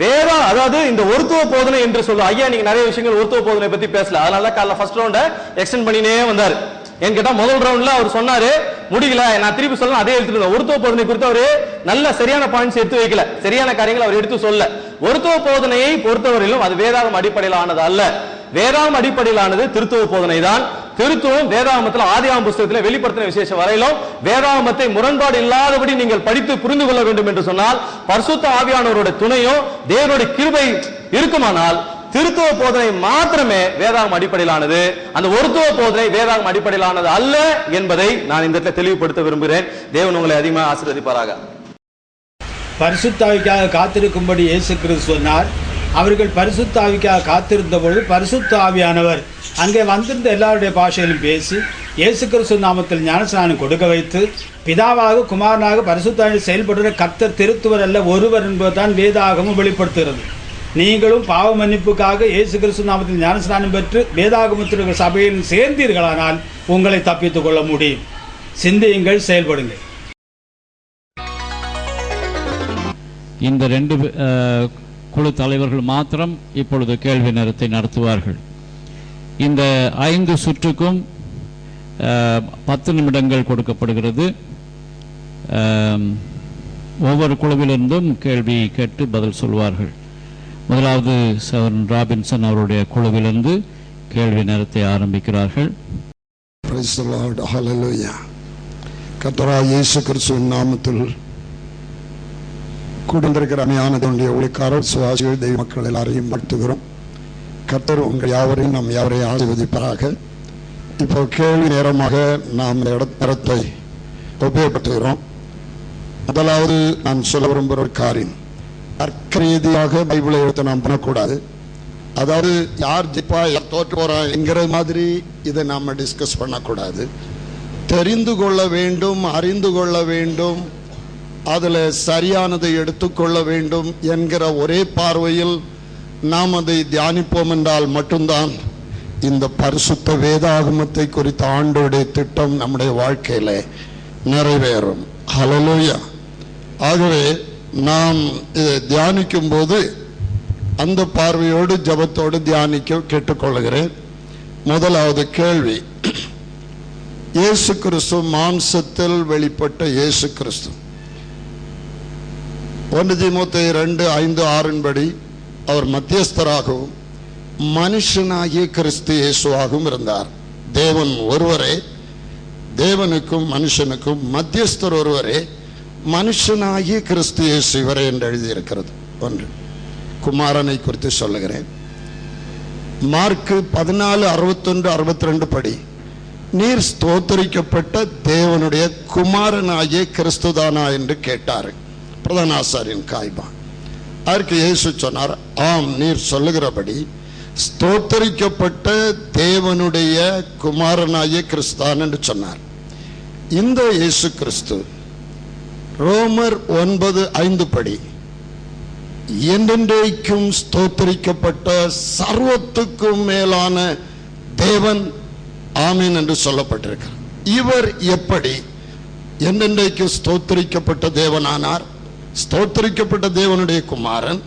வேற அதாவது இந்த ஒருத்துவ போதனை என்று சொல்ல ஐயா நீங்க நிறைய விஷயங்கள் ஒருத்துவ போதனை பத்தி பேசல, அதனால காலைல ஃபர்ஸ்ட் ரவுண்ட எக்ஸ்டெண்ட் பண்ணினே வந்தாரு. ஏன்னு கேட்டா முதல் ரவுண்ட்ல அவர் சொன்னாரு, முடியல, நான் திருப்பி சொல்லணும் அதே எடுத்துட்டு ஒருத்துவ போதனை குறித்து அவரு நல்ல சரியான பாயிண்ட்ஸ் எடுத்து வைக்கல, சரியான காரியங்கள் அவர் எடுத்து சொல்ல. ஒருத்துவ போதனையை பொறுத்தவரையிலும் அது வேதாகம அடிப்படையிலானது அல்ல. வேதாகம அடிப்படையிலானது திருத்துவ போதனை தான். திருத்துவம் வேதாகமத்தில் ஆதியாகம புத்தகத்தில் வெளிப்படுத்தின விசேஷம் வரையிலும் வேதாகமத்தை முரண்பாடு இல்லாதபடி நீங்கள் படித்து புரிந்து கொள்ள வேண்டும் என்று சொன்னால் பரிசுத்த ஆவியானவருடைய துணையும் தேவனுடைய கிருபை இருக்குமானால் திருத்துவ போதனை மாத்திரமே வேதாகம அடிப்படையிலானது. அந்த ஒருத்துவ போதனை வேதாகம அடிப்படையிலானது அல்ல என்பதை நான் இந்த இடத்துல தெளிவுபடுத்த விரும்புகிறேன். தேவன் உங்களை அதிகமாக ஆசீர்வதிப்பாராக. பரிசுத்த ஆவிக்காக காத்திருக்கும்படி இயேசு கிறிஸ்து சொன்னார். அவர்கள் பரிசுத்த ஆவிக்காக காத்திருந்த பொழுது பரிசுத்த ஆவியானவர் அங்கே வந்திருந்த எல்லாருடைய பாஷையிலும் பேசி இயேசு கிறிஸ்து நாமத்தில் ஞானஸ்நானம் கொடுக்க வைத்து பிதாவாக குமாரனாக பரிசுத்த ஆவியில் செயல்படுகிற கர்த்தர் திருத்துவர் அல்ல ஒருவர் என்பதுதான் வேதாகமம் வெளிப்படுத்துகிறது. நீங்களும் பாவ மன்னிப்புக்காக இயேசு கிறிஸ்து நாமத்தில் ஞானஸ்நானம் பெற்று வேதாகமத்திற்கு சபையில் சேர்ந்தீர்களானால் உங்களை தப்பித்துக் கொள்ள முடியும். சிந்தியுங்கள், செயல்படுங்கள். இந்த 2 குழு தலைவர்கள் மாத்திரம் இப்பொழுது கேள்வி நேரத்தை நடத்துவார்கள். இந்த 5 சுற்றுக்கும் 10 நிமிடங்கள் கொடுக்கப்படுகிறது. ஒவ்வொரு குழுவிலிருந்தும் கேள்வி கேட்டு பதில் சொல்வார்கள். முதலாவது சகோதரன் ராபின்சன் அவருடைய குழுவிலிருந்து கேள்வி நேரத்தை ஆரம்பிக்கிறார்கள். Praise the Lord. Hallelujah. கர்த்தராகிய இயேசு கிறிஸ்துவின் நாமத்தில் கூடியிருக்கிற அருமையானவருடைய ஊழியக்காரர் சுவாசிகள் தெய்வ மக்கள் எல்லாரையும் வாழ்த்துகிறோம். கர்த்தர் உங்கள் யாவரையும் நம் யாவரையும் ஆசீர்வதிப்பாராக. இப்போ கேள்வி நேரமாக நாம் நேரத்தை உபயோகப்படுத்துகிறோம். முதலாவது நான் சொல்ல விரும்புகிற ஒரு காரியம், தர்க்க ரீதியாக பைபிளை எடுத்து நாம் பண்ணக்கூடாது. அதாவது யார் ஜெயிப்பா யார் தோற்று போறா என்கிற மாதிரி இதை நாம் டிஸ்கஸ் பண்ணக்கூடாது. தெரிந்து கொள்ள வேண்டும், அறிந்து கொள்ள வேண்டும், அதில் சரியானதை எடுத்துக்கொள்ள வேண்டும் என்கிற ஒரே பார்வையில் நாம் அதை தியானிப்போம் என்றால் மட்டும்தான் இந்த பரிசுத்த வேதாகமத்தை குறித்த ஆண்டோடைய திட்டம் நம்முடைய வாழ்க்கையில நிறைவேறும். ஹல்லேலூயா. ஆகவே நாம் இதை தியானிக்கும் போது அந்த பார்வையோடு ஜபத்தோடு தியானிக்க கேட்டுக்கொள்கிறேன். முதலாவது கேள்வி, இயேசு கிறிஸ்து மாம்சத்தில் வெளிப்பட்ட இயேசு கிறிஸ்து 1 தீமோத்தேயு 2:5-6 படி அவர் மத்தியஸ்தராகவும் மனுஷனாகிய கிறிஸ்து இயேசுவாகவும் இருந்தார். தேவன் ஒருவரே, தேவனுக்கும் மனுஷனுக்கும் மத்தியஸ்தர் ஒருவரே, மனுஷனாகிய கிறிஸ்து இயேசு இவரே என்று எழுதியிருக்கிறது. ஒன்று. குமாரனை குறித்து சொல்லுகிறேன். மார்க்கு 14:61-62 படி நீர் ஸ்தோத்தரிக்கப்பட்ட தேவனுடைய குமாரனாகிய கிறிஸ்துதானா என்று கேட்டார் பிரதான ஆசாரியன் காய்பா. அதற்கு இயேசு சொன்னார், ஆம், நீர் சொல்லுகிறபடி ஸ்தோத்தரிக்கப்பட்ட தேவனுடைய குமாரனாகிய கிறிஸ்தான் என்று சொன்னார். இந்த இயேசு கிறிஸ்து ரோமர் 9:5 படி என்றென்றைக்கும் ஸ்தோத்திரிக்கப்பட்ட சர்வத்துக்கும் மேலான தேவன் ஆமீன் என்று சொல்லப்பட்டிருக்கிறார். இவர் எப்படி என்றென்றைக்கு ஸ்தோத்திரிக்கப்பட்ட தேவனானார்? ஸ்தோத்திரிக்கப்பட்ட தேவனுடைய குமாரன்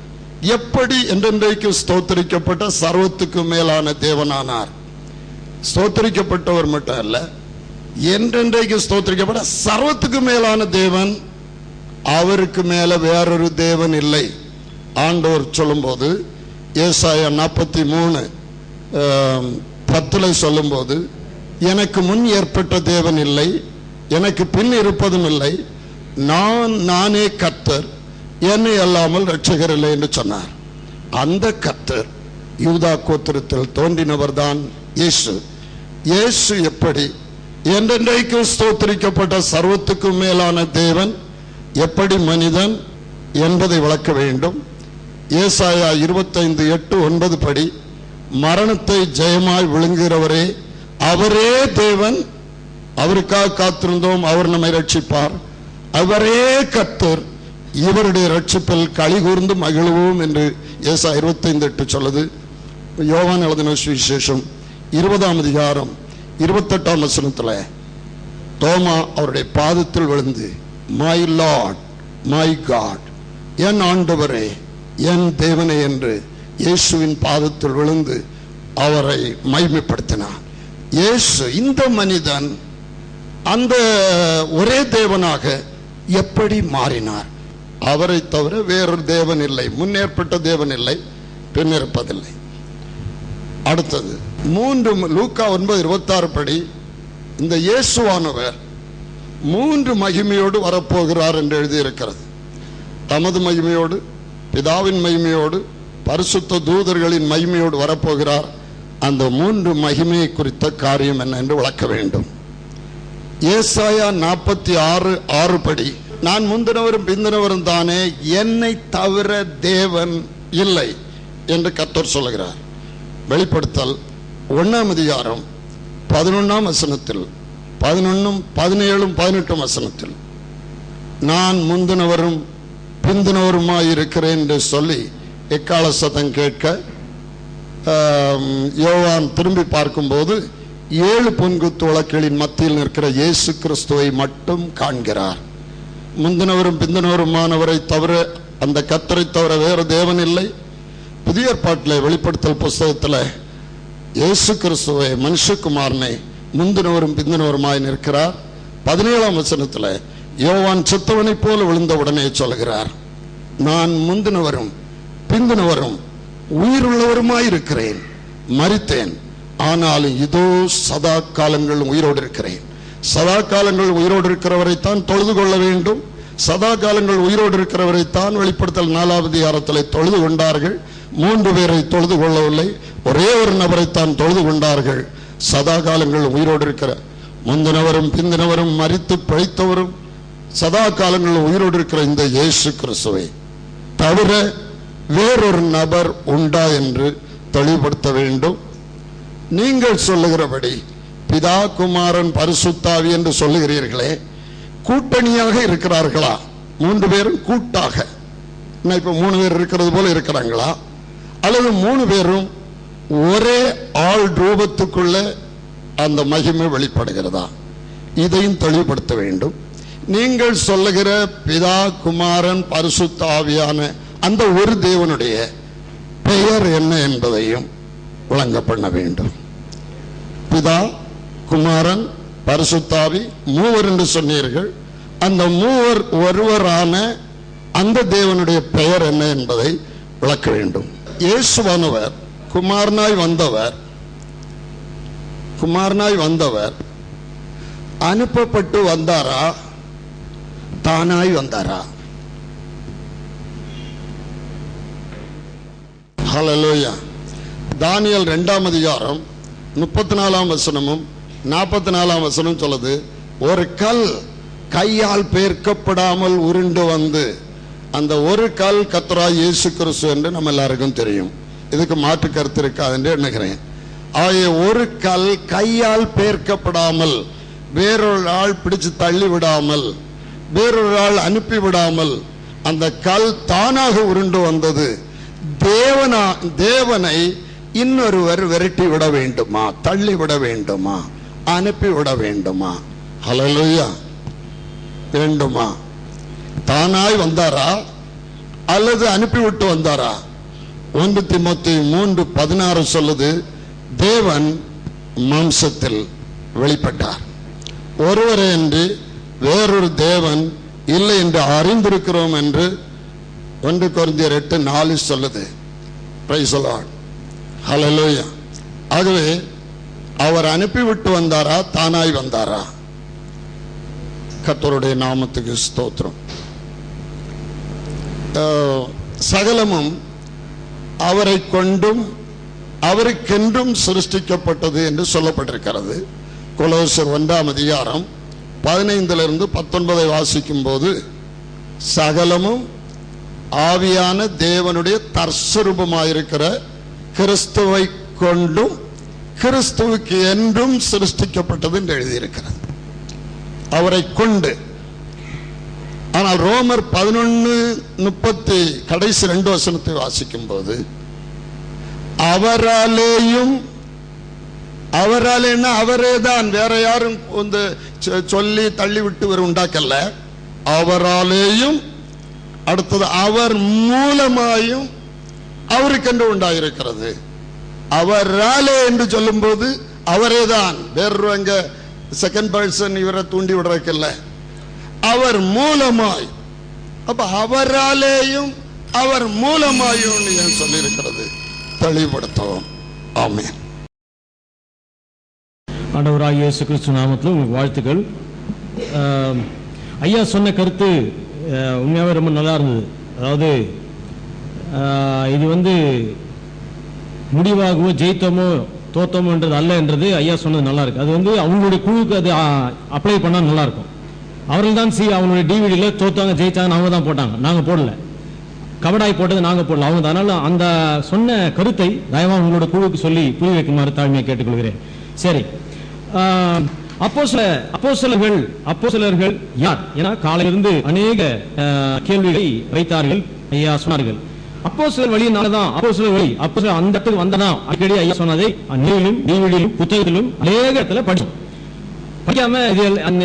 எப்படி என்றென்றைக்கு ஸ்தோத்திரிக்கப்பட்ட சர்வத்துக்கு மேலான தேவனானார்? ஸ்தோத்திரிக்கப்பட்டவர் மட்டும் அல்ல, என்றென்றைக்கு ஸ்தோத்திரிக்கப்பட்ட சர்வத்துக்கு மேலான தேவன். அவருக்கு மேல வேறொரு தேவன் இல்லை. ஆண்டவர் சொல்லும்போது ஏசாயா 43:10 சொல்லும்போது, எனக்கு முன் ஏற்பட்ட தேவன் இல்லை, எனக்கு பின் இருப்பதும் இல்லை, நானே கர்த்தர், என்னை அல்லாமல் இரட்சகர் இல்லை என்று சொன்னார். அந்த கர்த்தர் யூதா கோத்திரத்தில் தோன்றினவர் தான் இயேசு. இயேசு எப்படி என்றென்றைக்கு ஸ்தோத்திரிக்கப்பட்ட சர்வத்துக்கும் மேலான தேவன், எப்படி மனிதன் என்பதை விளக்க வேண்டும். ஏசாயா 25:8-9 படி, மரணத்தை ஜெயமாய் விழுங்குகிறவரே, அவரே தேவன், அவருக்காக காத்திருந்தோம், அவர் நம்மை ரட்சிப்பார், அவரே கர்த்தர், இவருடைய ரட்சிப்பில் களி கூர்ந்து மகிழ்வோம் என்று ஏசாயா 25:8 சொல்லுது. யோவான் எழுதின சுவிசேஷம் 20:28 தோமா அவருடைய பாதத்தில் விழுந்து, மை லார்ட் மை காட், என் ஆண்டவரே என் தேவனே என்று இயேசுவின் பாதத்தில் விழுந்து அவரை மகிமைப்படுத்தினார். இயேசு இந்த மனிதன் அந்த ஒரே தேவனாக எப்படி மாறினார்? அவரை தவிர வேறொரு தேவன் இல்லை, முன்னேற்பட்ட தேவன் இல்லை, பின்னிருப்பதில்லை. அடுத்தது லூக்கா 9:26 படி, இந்த இயேசுவானவர் 3 மகிமையோடு வரப்போகிறார் என்று எழுதியிருக்கிறது. தமது மகிமையோடு, பிதாவின் மகிமையோடு, பரிசுத்த தூதர்களின் மகிமையோடு வரப்போகிறார். அந்த 3 மகிமையை குறித்த காரியம் என்ன என்று விளக்க வேண்டும். ஏசாயா 46:6 படி, நான் முந்தினவரும் பிந்தினவரும் தானே, என்னை தவிர தேவன் இல்லை என்று கர்த்தர் சொல்லுகிறார். வெளிப்படுத்தல் 1:11 11, 17, 18 வசனத்தில், நான் முந்தினவரும் பிந்தினவருமாய் இருக்கிறேன் என்று சொல்லி எக்கால சத்தம் கேட்க யோவான் திரும்பி பார்க்கும்போது 7 பொன்குத்து விளக்குகளின் மத்தியில் நிற்கிற இயேசு கிறிஸ்துவை மட்டும் காண்கிறார். முந்தினவரும் பிந்தினவருமானவரை தவிர, அந்த கர்த்தரை தவிர வேறு தேவன் இல்லை. புதிய ஏற்பாட்டில் வெளிப்படுத்தல் புஸ்தகத்தில் இயேசு கிறிஸ்துவை, மனுஷகுமாரனை முந்தினவரும் பிந்தினவருமாய் நிற்கிறார். 17ஆம் வசனத்தில் யோவான் செத்தவனை போல விழுந்த உடனே சொல்கிறார், நான் முந்தினவரும் பிந்தினவரும் உயிருள்ளவருமாய் இருக்கிறேன், மரித்தேன், ஆனாலும் இதோ சதா காலங்கள் உயிரோடு இருக்கிறேன். சதா காலங்கள் உயிரோடு இருக்கிறவரைத்தான் தொழுது கொள்ள வேண்டும். சதா காலங்கள் உயிரோடு இருக்கிறவரைத்தான் வெளிப்படுத்தல் 4ஆவது அதிகாரத்தில் தொழுது கொண்டார்கள். 3 பேரை தொழுது கொள்ளவில்லை, ஒரே ஒரு நபரைத்தான் தொழுது கொண்டார்கள். சதா காலங்கள் உயிரோடு இருக்கிற முந்தினவரும் பிந்தினவரும் மரித்து பிழைத்தவரும் சதா காலங்கள் உயிரோடு இருக்கிற இந்த இயேசு கிறிஸ்துவை தவிர வேறொரு நபர் உண்டா என்று தெளிவுபடுத்த வேண்டும். நீங்கள் சொல்லுகிறபடி பிதா குமாரன் பரிசுத்தாவி என்று சொல்லுகிறீர்களே, கூட்டணியாக இருக்கிறார்களா? 3 பேரும் கூட்டாக, இப்ப 3 பேர் இருக்கிறது போல இருக்கிறாங்களா? அல்லது 3 பேரும் ஒரே ஆள் ரூபத்துக்குள்ள அந்த மகிமை வெளிப்படுகிறதா? இதையும் தெளிவுபடுத்த வேண்டும். நீங்கள் சொல்லுகிற பிதா குமாரன் பரிசுத்த ஆவியான அந்த ஒரு தேவனுடைய பெயர் என்ன என்பதையும் விளங்க பண்ண வேண்டும். பிதா குமாரன் பரிசுத்தாவி 3 என்று சொன்னீர்கள். அந்த 3 ஒருவரான அந்த தேவனுடைய பெயர் என்ன என்பதை விளக்க வேண்டும். இயேசுவானவர் குமாரனாய் வந்தவர் அனுப்பப்பட்டு வந்தாரா, தானாய் வந்தாரா? ஹல்லேலூயா. தானியேல் 2ஆம் அதிகாரம் 34ஆம் வசனமும் 44ஆம் வசனம் சொல்லுது, ஒரு கல் கையால் பெயர்க்கப்படாமல் உருண்டு வந்து, அந்த ஒரு கல் கர்த்தராகிய இயேசு கிறிஸ்து என்று நம்ம எல்லாருக்கும் தெரியும். இதுக்கு மாற்று கருத்து இருக்காது என்று எண்ணுகிறேன். ஆகிய ஒரு கல் கையால் பெயர்க்கப்படாமல் வேறொரு ஆள் பிடிச்சு தள்ளி விடாமல், வேறொரு ஆள் அனுப்பி விடாமல் அந்த கல் தானாக உருண்டு வந்தது. தேவனை இன்னொருவர் விரட்டி விட வேண்டுமா, தள்ளி விட வேண்டுமா, அனுப்பி விட வேண்டுமா? ஹல்லேலூயா. வேண்டுமா? தானாய் வந்தாரா அல்லது அனுப்பிவிட்டு வந்தாரா? 1 தீமோத்தேயு 3:16 சொல்லுது, தேவன் மாம்சத்தில் வெளிப்பட்டார், ஒருவரே என்று வேறொரு தேவன் இல்லை என்று அறிந்திருக்கிறோம் என்று 1 கொரிந்தியர் 8:4 சொல்லுது. Praise the Lord. ஹல்லேலூயா. ஆகவே அவர் அனுப்பிவிட்டு வந்தாரா, தானாய் வந்தாரா? கர்த்தருடைய நாமத்துக்கு ஸ்தோத்திரம். சகலமும் அவரை கொண்டும் அவருக்கென்றும் சிருஷ்டிக்கப்பட்டது என்று சொல்லப்பட்டிருக்கிறது. கொலோசர் 1:15 வாசிக்கும் போது, சகலமும் ஆவியான தேவனுடைய தற்சரூபமாயிருக்கிற கிறிஸ்துவை கொண்டும் கிறிஸ்துவுக்கு என்றும் சிருஷ்டிக்கப்பட்டது என்று எழுதியிருக்கிறது. அவரை கொண்டு. ஆனால் ரோமர் 11:30 கடைசி 2 வசனத்தை வாசிக்கும் போது, அவராலேயும், அவராலேன்னா அவரே தான், வேற யாரும் சொல்லி தள்ளி விட்டு ஒரு உண்டாக்கல்ல, அவராலேயும், அடுத்தது அவர் மூலமாயும் அவருக்கென்று உண்டாயிருக்கிறது. அவராலே என்று சொல்லும் போது அவரே தான், வேறு அங்க செகண்ட் பர்சன் இவரை தூண்டி விடுறதுக்கல்ல, அவர் மூலமாய். அப்ப அவராலேயும் அவர் மூலமாயும் ஏன் சொல்லியிருக்கிறது தெளிவுபடுத்தவும். ஆமென். ஆண்டவராகிய இயேசு கிறிஸ்து நாமத்தில் உங்களுக்கு வாழ்த்துக்கள். ஐயா சொன்ன கருத்து உண்மையாகவே ரொம்ப நல்லா இருந்தது. அதாவது இது முடிவாகவோ ஜெயித்தமோ தோத்தமோன்றது அல்ல என்றது ஐயா சொன்னது நல்லா இருக்கு. அது அவங்களுடைய குழுவுக்கு அது அப்ளை பண்ணால் நல்லா இருக்கும். அவர்கள் தான் அவங்களுடைய டிவிடியில் தோத்தாங்க ஜெயிச்சாங்க அவங்க தான் போட்டாங்க, நாங்கள் போடல. கபடாய் போட்டது நாங்கள் போடல, அவங்க தான். அதனால அந்த சொன்ன கருத்தை தயவாக உங்களோட குழுவுக்கு சொல்லி புரிய வைக்குமாறு தாழ்மையை கேட்டுக்கொள்கிறேன். சரி, அப்போஸ்தலர்கள் யார்? ஏன்னா காலையிலிருந்து அநேக கேள்விகளை வைத்தார்கள், ஐயா சொன்னார்கள். அப்போஸ்தலர் வழியினாலதான், அப்போஸ்தலர் வழி, அப்போஸ்தலர் அந்த இடத்துக்கு வந்ததான் அடிக்கடி ஐயா சொன்னதை நிலையிலும் டிவிடியிலும் புத்தகத்திலும் அநேக இடத்துல படிச்சோம். படிக்காம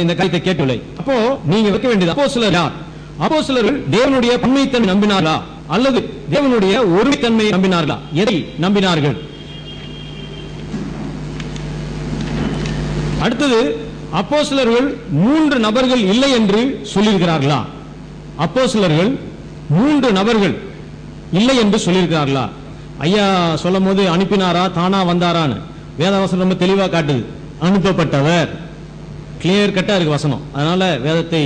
இந்த காரியத்தை கேட்கவில்லை. அப்போ நீங்க வைக்க வேண்டியது, அப்போஸ்தலர் யார்? அப்போஸ்தலர்கள் தேவனுடைய பன்மைத்தன்மை நம்பினார்களா அல்லது தேவனுடைய ஒருமைத்தன்மையை நம்பினார்களா? எதை நம்பினார்கள்? அடுத்தது, அப்போஸ்தலர்கள் 3 நபர்கள் இல்லை என்று சொல்லியிருக்கிறார்களா? அப்போஸ்தலர்கள் 3 நபர்கள் இல்லை என்று சொல்லியிருக்கிறார்களா? ஐயா சொல்லும் போது அனுப்பினாரா தானா வந்தாரான்னு வேதவசனம் ரொம்ப தெளிவா காட்டுது. அனுப்பப்பட்டவர், கிளியர் கட்டா இருக்கு வசனம். அதனால வேதத்தை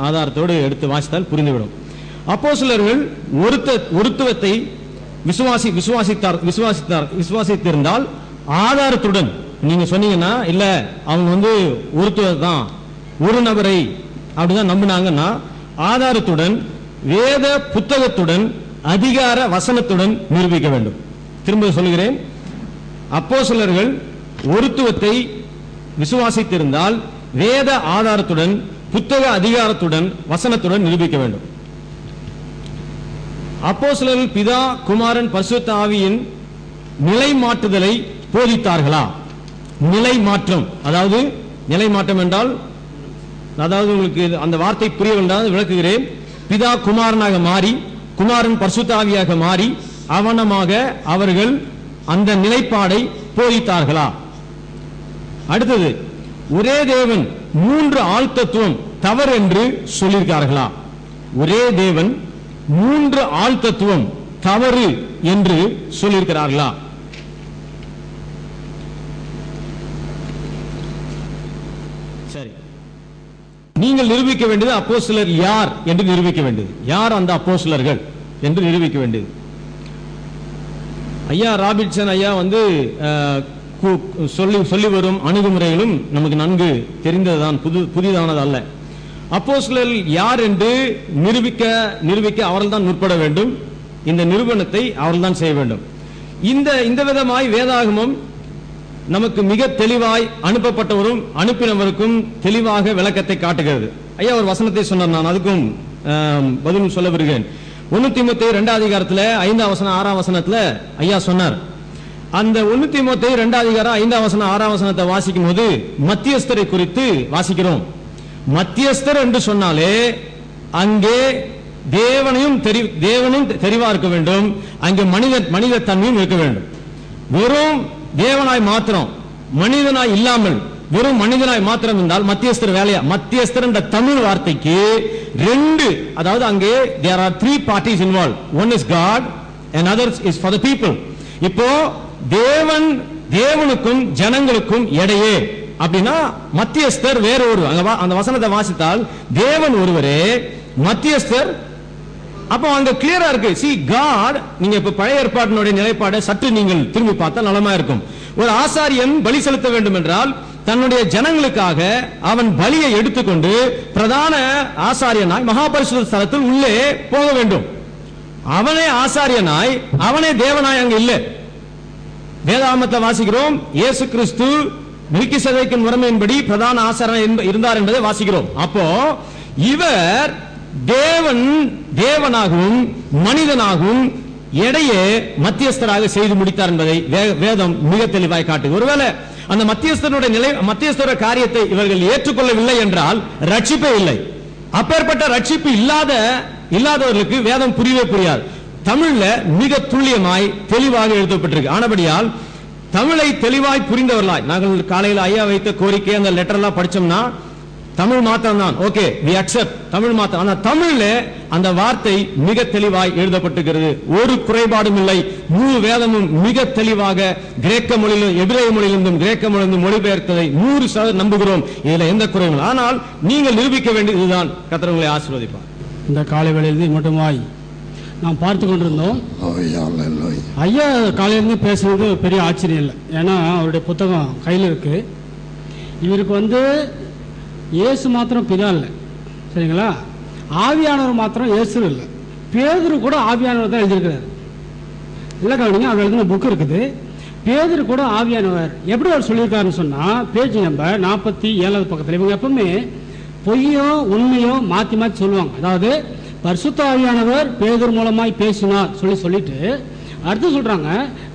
ஆதாரத்தோடு எடுத்து வாசித்தால் புரிந்துவிடும். அப்போஸ்தலர்கள் ஒருத்துவத்தை விசுவாசித்திருந்தால் ஆதாரத்துடன், நீங்க சொன்னீங்கன்னா இல்ல அவங்க ஒருத்துவத்தை தான், ஒரு நபரை அப்படிதான் நம்பினாங்கன்னா ஆதாரத்துடன், வேத புத்தகத்துடன், அதிகார வசனத்துடன் நிரூபிக்க வேண்டும். திரும்ப சொல்கிறேன், அப்போஸ்தலர்கள் ஒருத்துவத்தை விசுவாசித்திருந்தால் வேத ஆதாரத்துடன், புத்தக அதிகாரத்துடன், வசனத்துடன் நிரூபிக்க வேண்டும். அப்போஸ்தலர்கள் பிதா, குமாரன், பரிசுத்த ஆவியின் நிலை மாற்றுதலை போதித்தார்களா? நிலை மாற்றம், அதாவது நிலை மாற்றம் என்றால், அதாவது உங்களுக்கு அந்த வார்த்தை புரிய வேண்டாம், விளக்குகிறேன். பிதா குமாரனாக மாறி, குமாரன் பரிசுத்த ஆவியாக மாறி அவனமாக அவர்கள் அந்த நிலைப்பாடை போதித்தார்களா? அடுத்தது, ஒரே தேவன் 3 ஆழ்த்தத்துவம் தவறு என்று சொல்லியிருக்கார்களா? ஒரே தேவன் 3 ஆழ்த்தத்துவம் தவறு என்று சொல்லியிருக்கிறார்களா? சரி, நீங்கள் நிரூபிக்க வேண்டியது அப்போஸ்தலர் யார் என்று நிரூபிக்க வேண்டியது. யார் அந்த அப்போஸ்தலர்கள் என்று நிரூபிக்க வேண்டியது. ஐயா ராபின்சன் ஐயா சொல்லி வரும் அணுகுமுறைகளும் நமக்கு நன்கு தெரிந்ததுதான், புதிதானது அல்ல. அப்போஸ்தலர் யார் என்று நிரூபிக்க அவர்கள் தான் முற்பட வேண்டும். இந்த நிரூபணத்தை அவர்கள் தான் செய்ய வேண்டும். இந்த விதமாய் வேதாகமம் நமக்கு மிக தெளிவாய் அனுப்பப்பட்டவரும் அனுப்பினவருக்கும் தெளிவாக விளக்கத்தை காட்டுகிறது. ஐயா ஒரு வசனத்தை சொன்னார், நான் அதுக்கும் பதிலும் சொல்ல வருகிறேன். 1 தீமோத்தேயு 2ஆம் அதிகாரத்துல 5ஆம் வசனம் 6ஆம் வசனத்துல ஐயா சொன்னார். அந்த 1 தீமோத்தேயு 2ஆம் அதிகாரம் 5ஆம் வசனம் 6ஆம் வசனத்தை வாசிக்கும் போது மத்தியஸ்தரை குறித்து வாசிக்கிறோம். மத்தியஸ்தர் என்று சொன்னாலே அங்கே தேவனும் தெரிவா இருக்க வேண்டும், அங்கே மனித தன்மையும் இருக்க வேண்டும். வெறும் தேவனாய் மாத்திரம் மனிதனாய் இல்லாமல் வெறும் மனிதனாய் மாத்திரம் இருந்தால் மத்தியஸ்தர் வேலையா? மத்தியஸ்தர் என்ற தமிழ் வார்த்தைக்கு 2, அதாவது அங்கே there are 3 parties involved. One is God and others is for the people. இப்போ தேவனுக்கும் ஜனங்களுக்கும் இடையே அப்படின்னா மத்தியஸ்தர் வேற ஒரு, அந்த வசனத்தை வாசித்தால் தேவன் ஒருவரே, மத்தியஸ்தர். அப்போ அங்க கிளியரா இருக்கு. see God, நீங்க இப்ப பழைய ஏற்பாட்டினுடைய நிலைப்பாடை சற்று நீங்கள் திரும்பி பார்த்தா நலமா இருக்கும். ஒரு ஆசாரியன் பலி செலுத்த வேண்டும் என்றால் தன்னுடைய ஜனங்களுக்காக அவன் பலியை எடுத்துக்கொண்டு பிரதான ஆசாரியனாய் மகாபரிசுத்த ஸ்தலத்தில் உள்ளே போக வேண்டும். அவனே ஆசாரியனாய், அவனே தேவனாய் அங்க இல்லை. வேதாகமத்தை வாசிக்கிறோம், இயேசு கிறிஸ்து மெல்கிசேதேக்கின் முறைமையின்படி பிரதான ஆசாரியன் இருந்தார் என்பதை வாசிக்கிறோம். அப்போ இவர் தேவனாகவும் மனிதனாகவும் இடையே மத்தியஸ்தராக செய்து முடித்தார் என்பதை வேதம் மிக தெளிவாய் காட்டு. ஒருவேளை அந்த மத்தியஸ்தர காரியத்தை இவர்கள் ஏற்றுக்கொள்ளவில்லை என்றால் ரட்சிப்பே இல்லை. அப்பேற்பட்ட ரட்சிப்பு இல்லாதவர்களுக்கு வேதம் புரியவே புரியாது. தமிழ்ல மிக துல்லியமாய் தெளிவாக எழுதப்பட்டிருக்கு. ஆனபடியால் தமிழை தெளிவாய் புரிந்தவர்களாய் நாங்கள் காலையில் ஐயா வைத்த கோரிக்கை அந்த லெட்டர் எல்லாம் படிச்சோம்னா தமிழ் மாத்திரம் தான், ஓகே we accept தமிழ் மாத்திரம். ஆனா தமிழ்ல அந்த வார்த்தை மிக தெளிவாய் எழுதப்பட்டிருக்கிறது. ஒரு குறைபாடும் இல்லை. முழு வேதமும் மிக தெளிவாக கிரேக்க மொழியிலும் எபிரேய மொழியிலிருந்தும் கிரேக்க மொழியிலிருந்தும் மொழிபெயர்த்ததை 100% நம்புகிறோம். இதுல எந்த குறையும். ஆனால் நீங்கள் நிரூபிக்க வேண்டியது இதுதான். கர்த்தர் உங்களை ஆசீர்வதிப்பார். இந்த காலை வேளையில் மட்டுமாய் நாம் பார்த்து கொண்டிருந்தோம். ஐயா காலையிலிருந்து பேசுறது பெரிய ஆச்சரியம் இல்லை. ஏன்னா அவருடைய புத்தகம் கையில் இருக்கு. இவருக்கு இயேசு மாத்திரம் பிதா இல்லை, சரிங்களா? ஆவியானவர் மாத்திரம் இயேசு இல்லை, பேதுரு கூட ஆவியானவர் தான் எழுதியிருக்கிறார். இல்லை கவனிங்க, அவர் எழுதின புக் இருக்குது. பேதுரு கூட ஆவியானவர் எப்படி அவர் சொல்லியிருக்காருன்னு சொன்னா பேஜ் நம்பர் 47 பக்கத்தில். இவங்க எப்பவுமே பொய்யோ உண்மையோ மாற்றி மாற்றி சொல்லுவாங்க. அதாவது பரிசுத்த ஆவியானவர் பேதுரு மூலமாய் பேசினார் சொல்லிட்டு அடுத்து சொல்றாங்க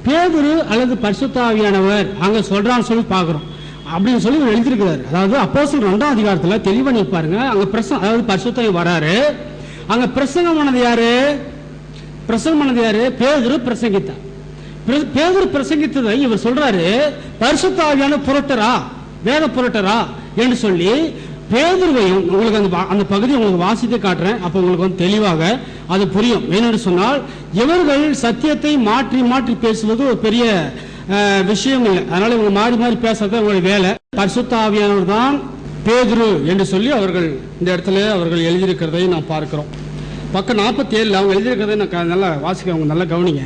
பேதுரு அல்லது பரிசுத்த ஆவியானவர் அங்க சொல்றான்னு சொல்லி பார்க்கிறோம் அப்படின்னு சொல்லி எழுதியிருக்கிறாரு. அதாவது அப்போஸ்தலர் 2ஆம் அதிகாரத்தில் தெளிவா நீ பாருங்க. அங்க அதாவது பரிசுத்த வராரு. அங்க பிரசங்கம் பண்ணது யாரு? பேதுரு பிரசங்கித்தார். பேதுரு பிரசங்கித்ததை இவர் சொல்றாரு பரிசுத்த ஆவியானவர் புரட்டரா, வேத புரட்டரா என்று சொல்லி பேதுருவையும் உங்களுக்கு அந்த பகுதியை உங்களுக்கு வாசித்து காட்டுறேன். அப்ப உங்களுக்கு தெளிவாக அது புரியும். ஏனென்று சொன்னால் இவர்கள் சத்தியத்தை மாற்றி மாற்றி பேசுவது ஒரு பெரிய விஷயம் இல்லை. அதனால இவங்க மாறி மாறி பேசுறது அவங்களுடைய வேலை. பரிசுத்த ஆவியானவர் தான் பேதுரு என்று சொல்லி அவர்கள் இந்த இடத்துல அவர்கள் எழுதியிருக்கிறதை நாம் பார்க்கிறோம். பக்கம் 47 அவங்க எழுதியிருக்கிறதை நான் நல்லா வாசிக்கிறவங்க நல்லா கவனிங்க.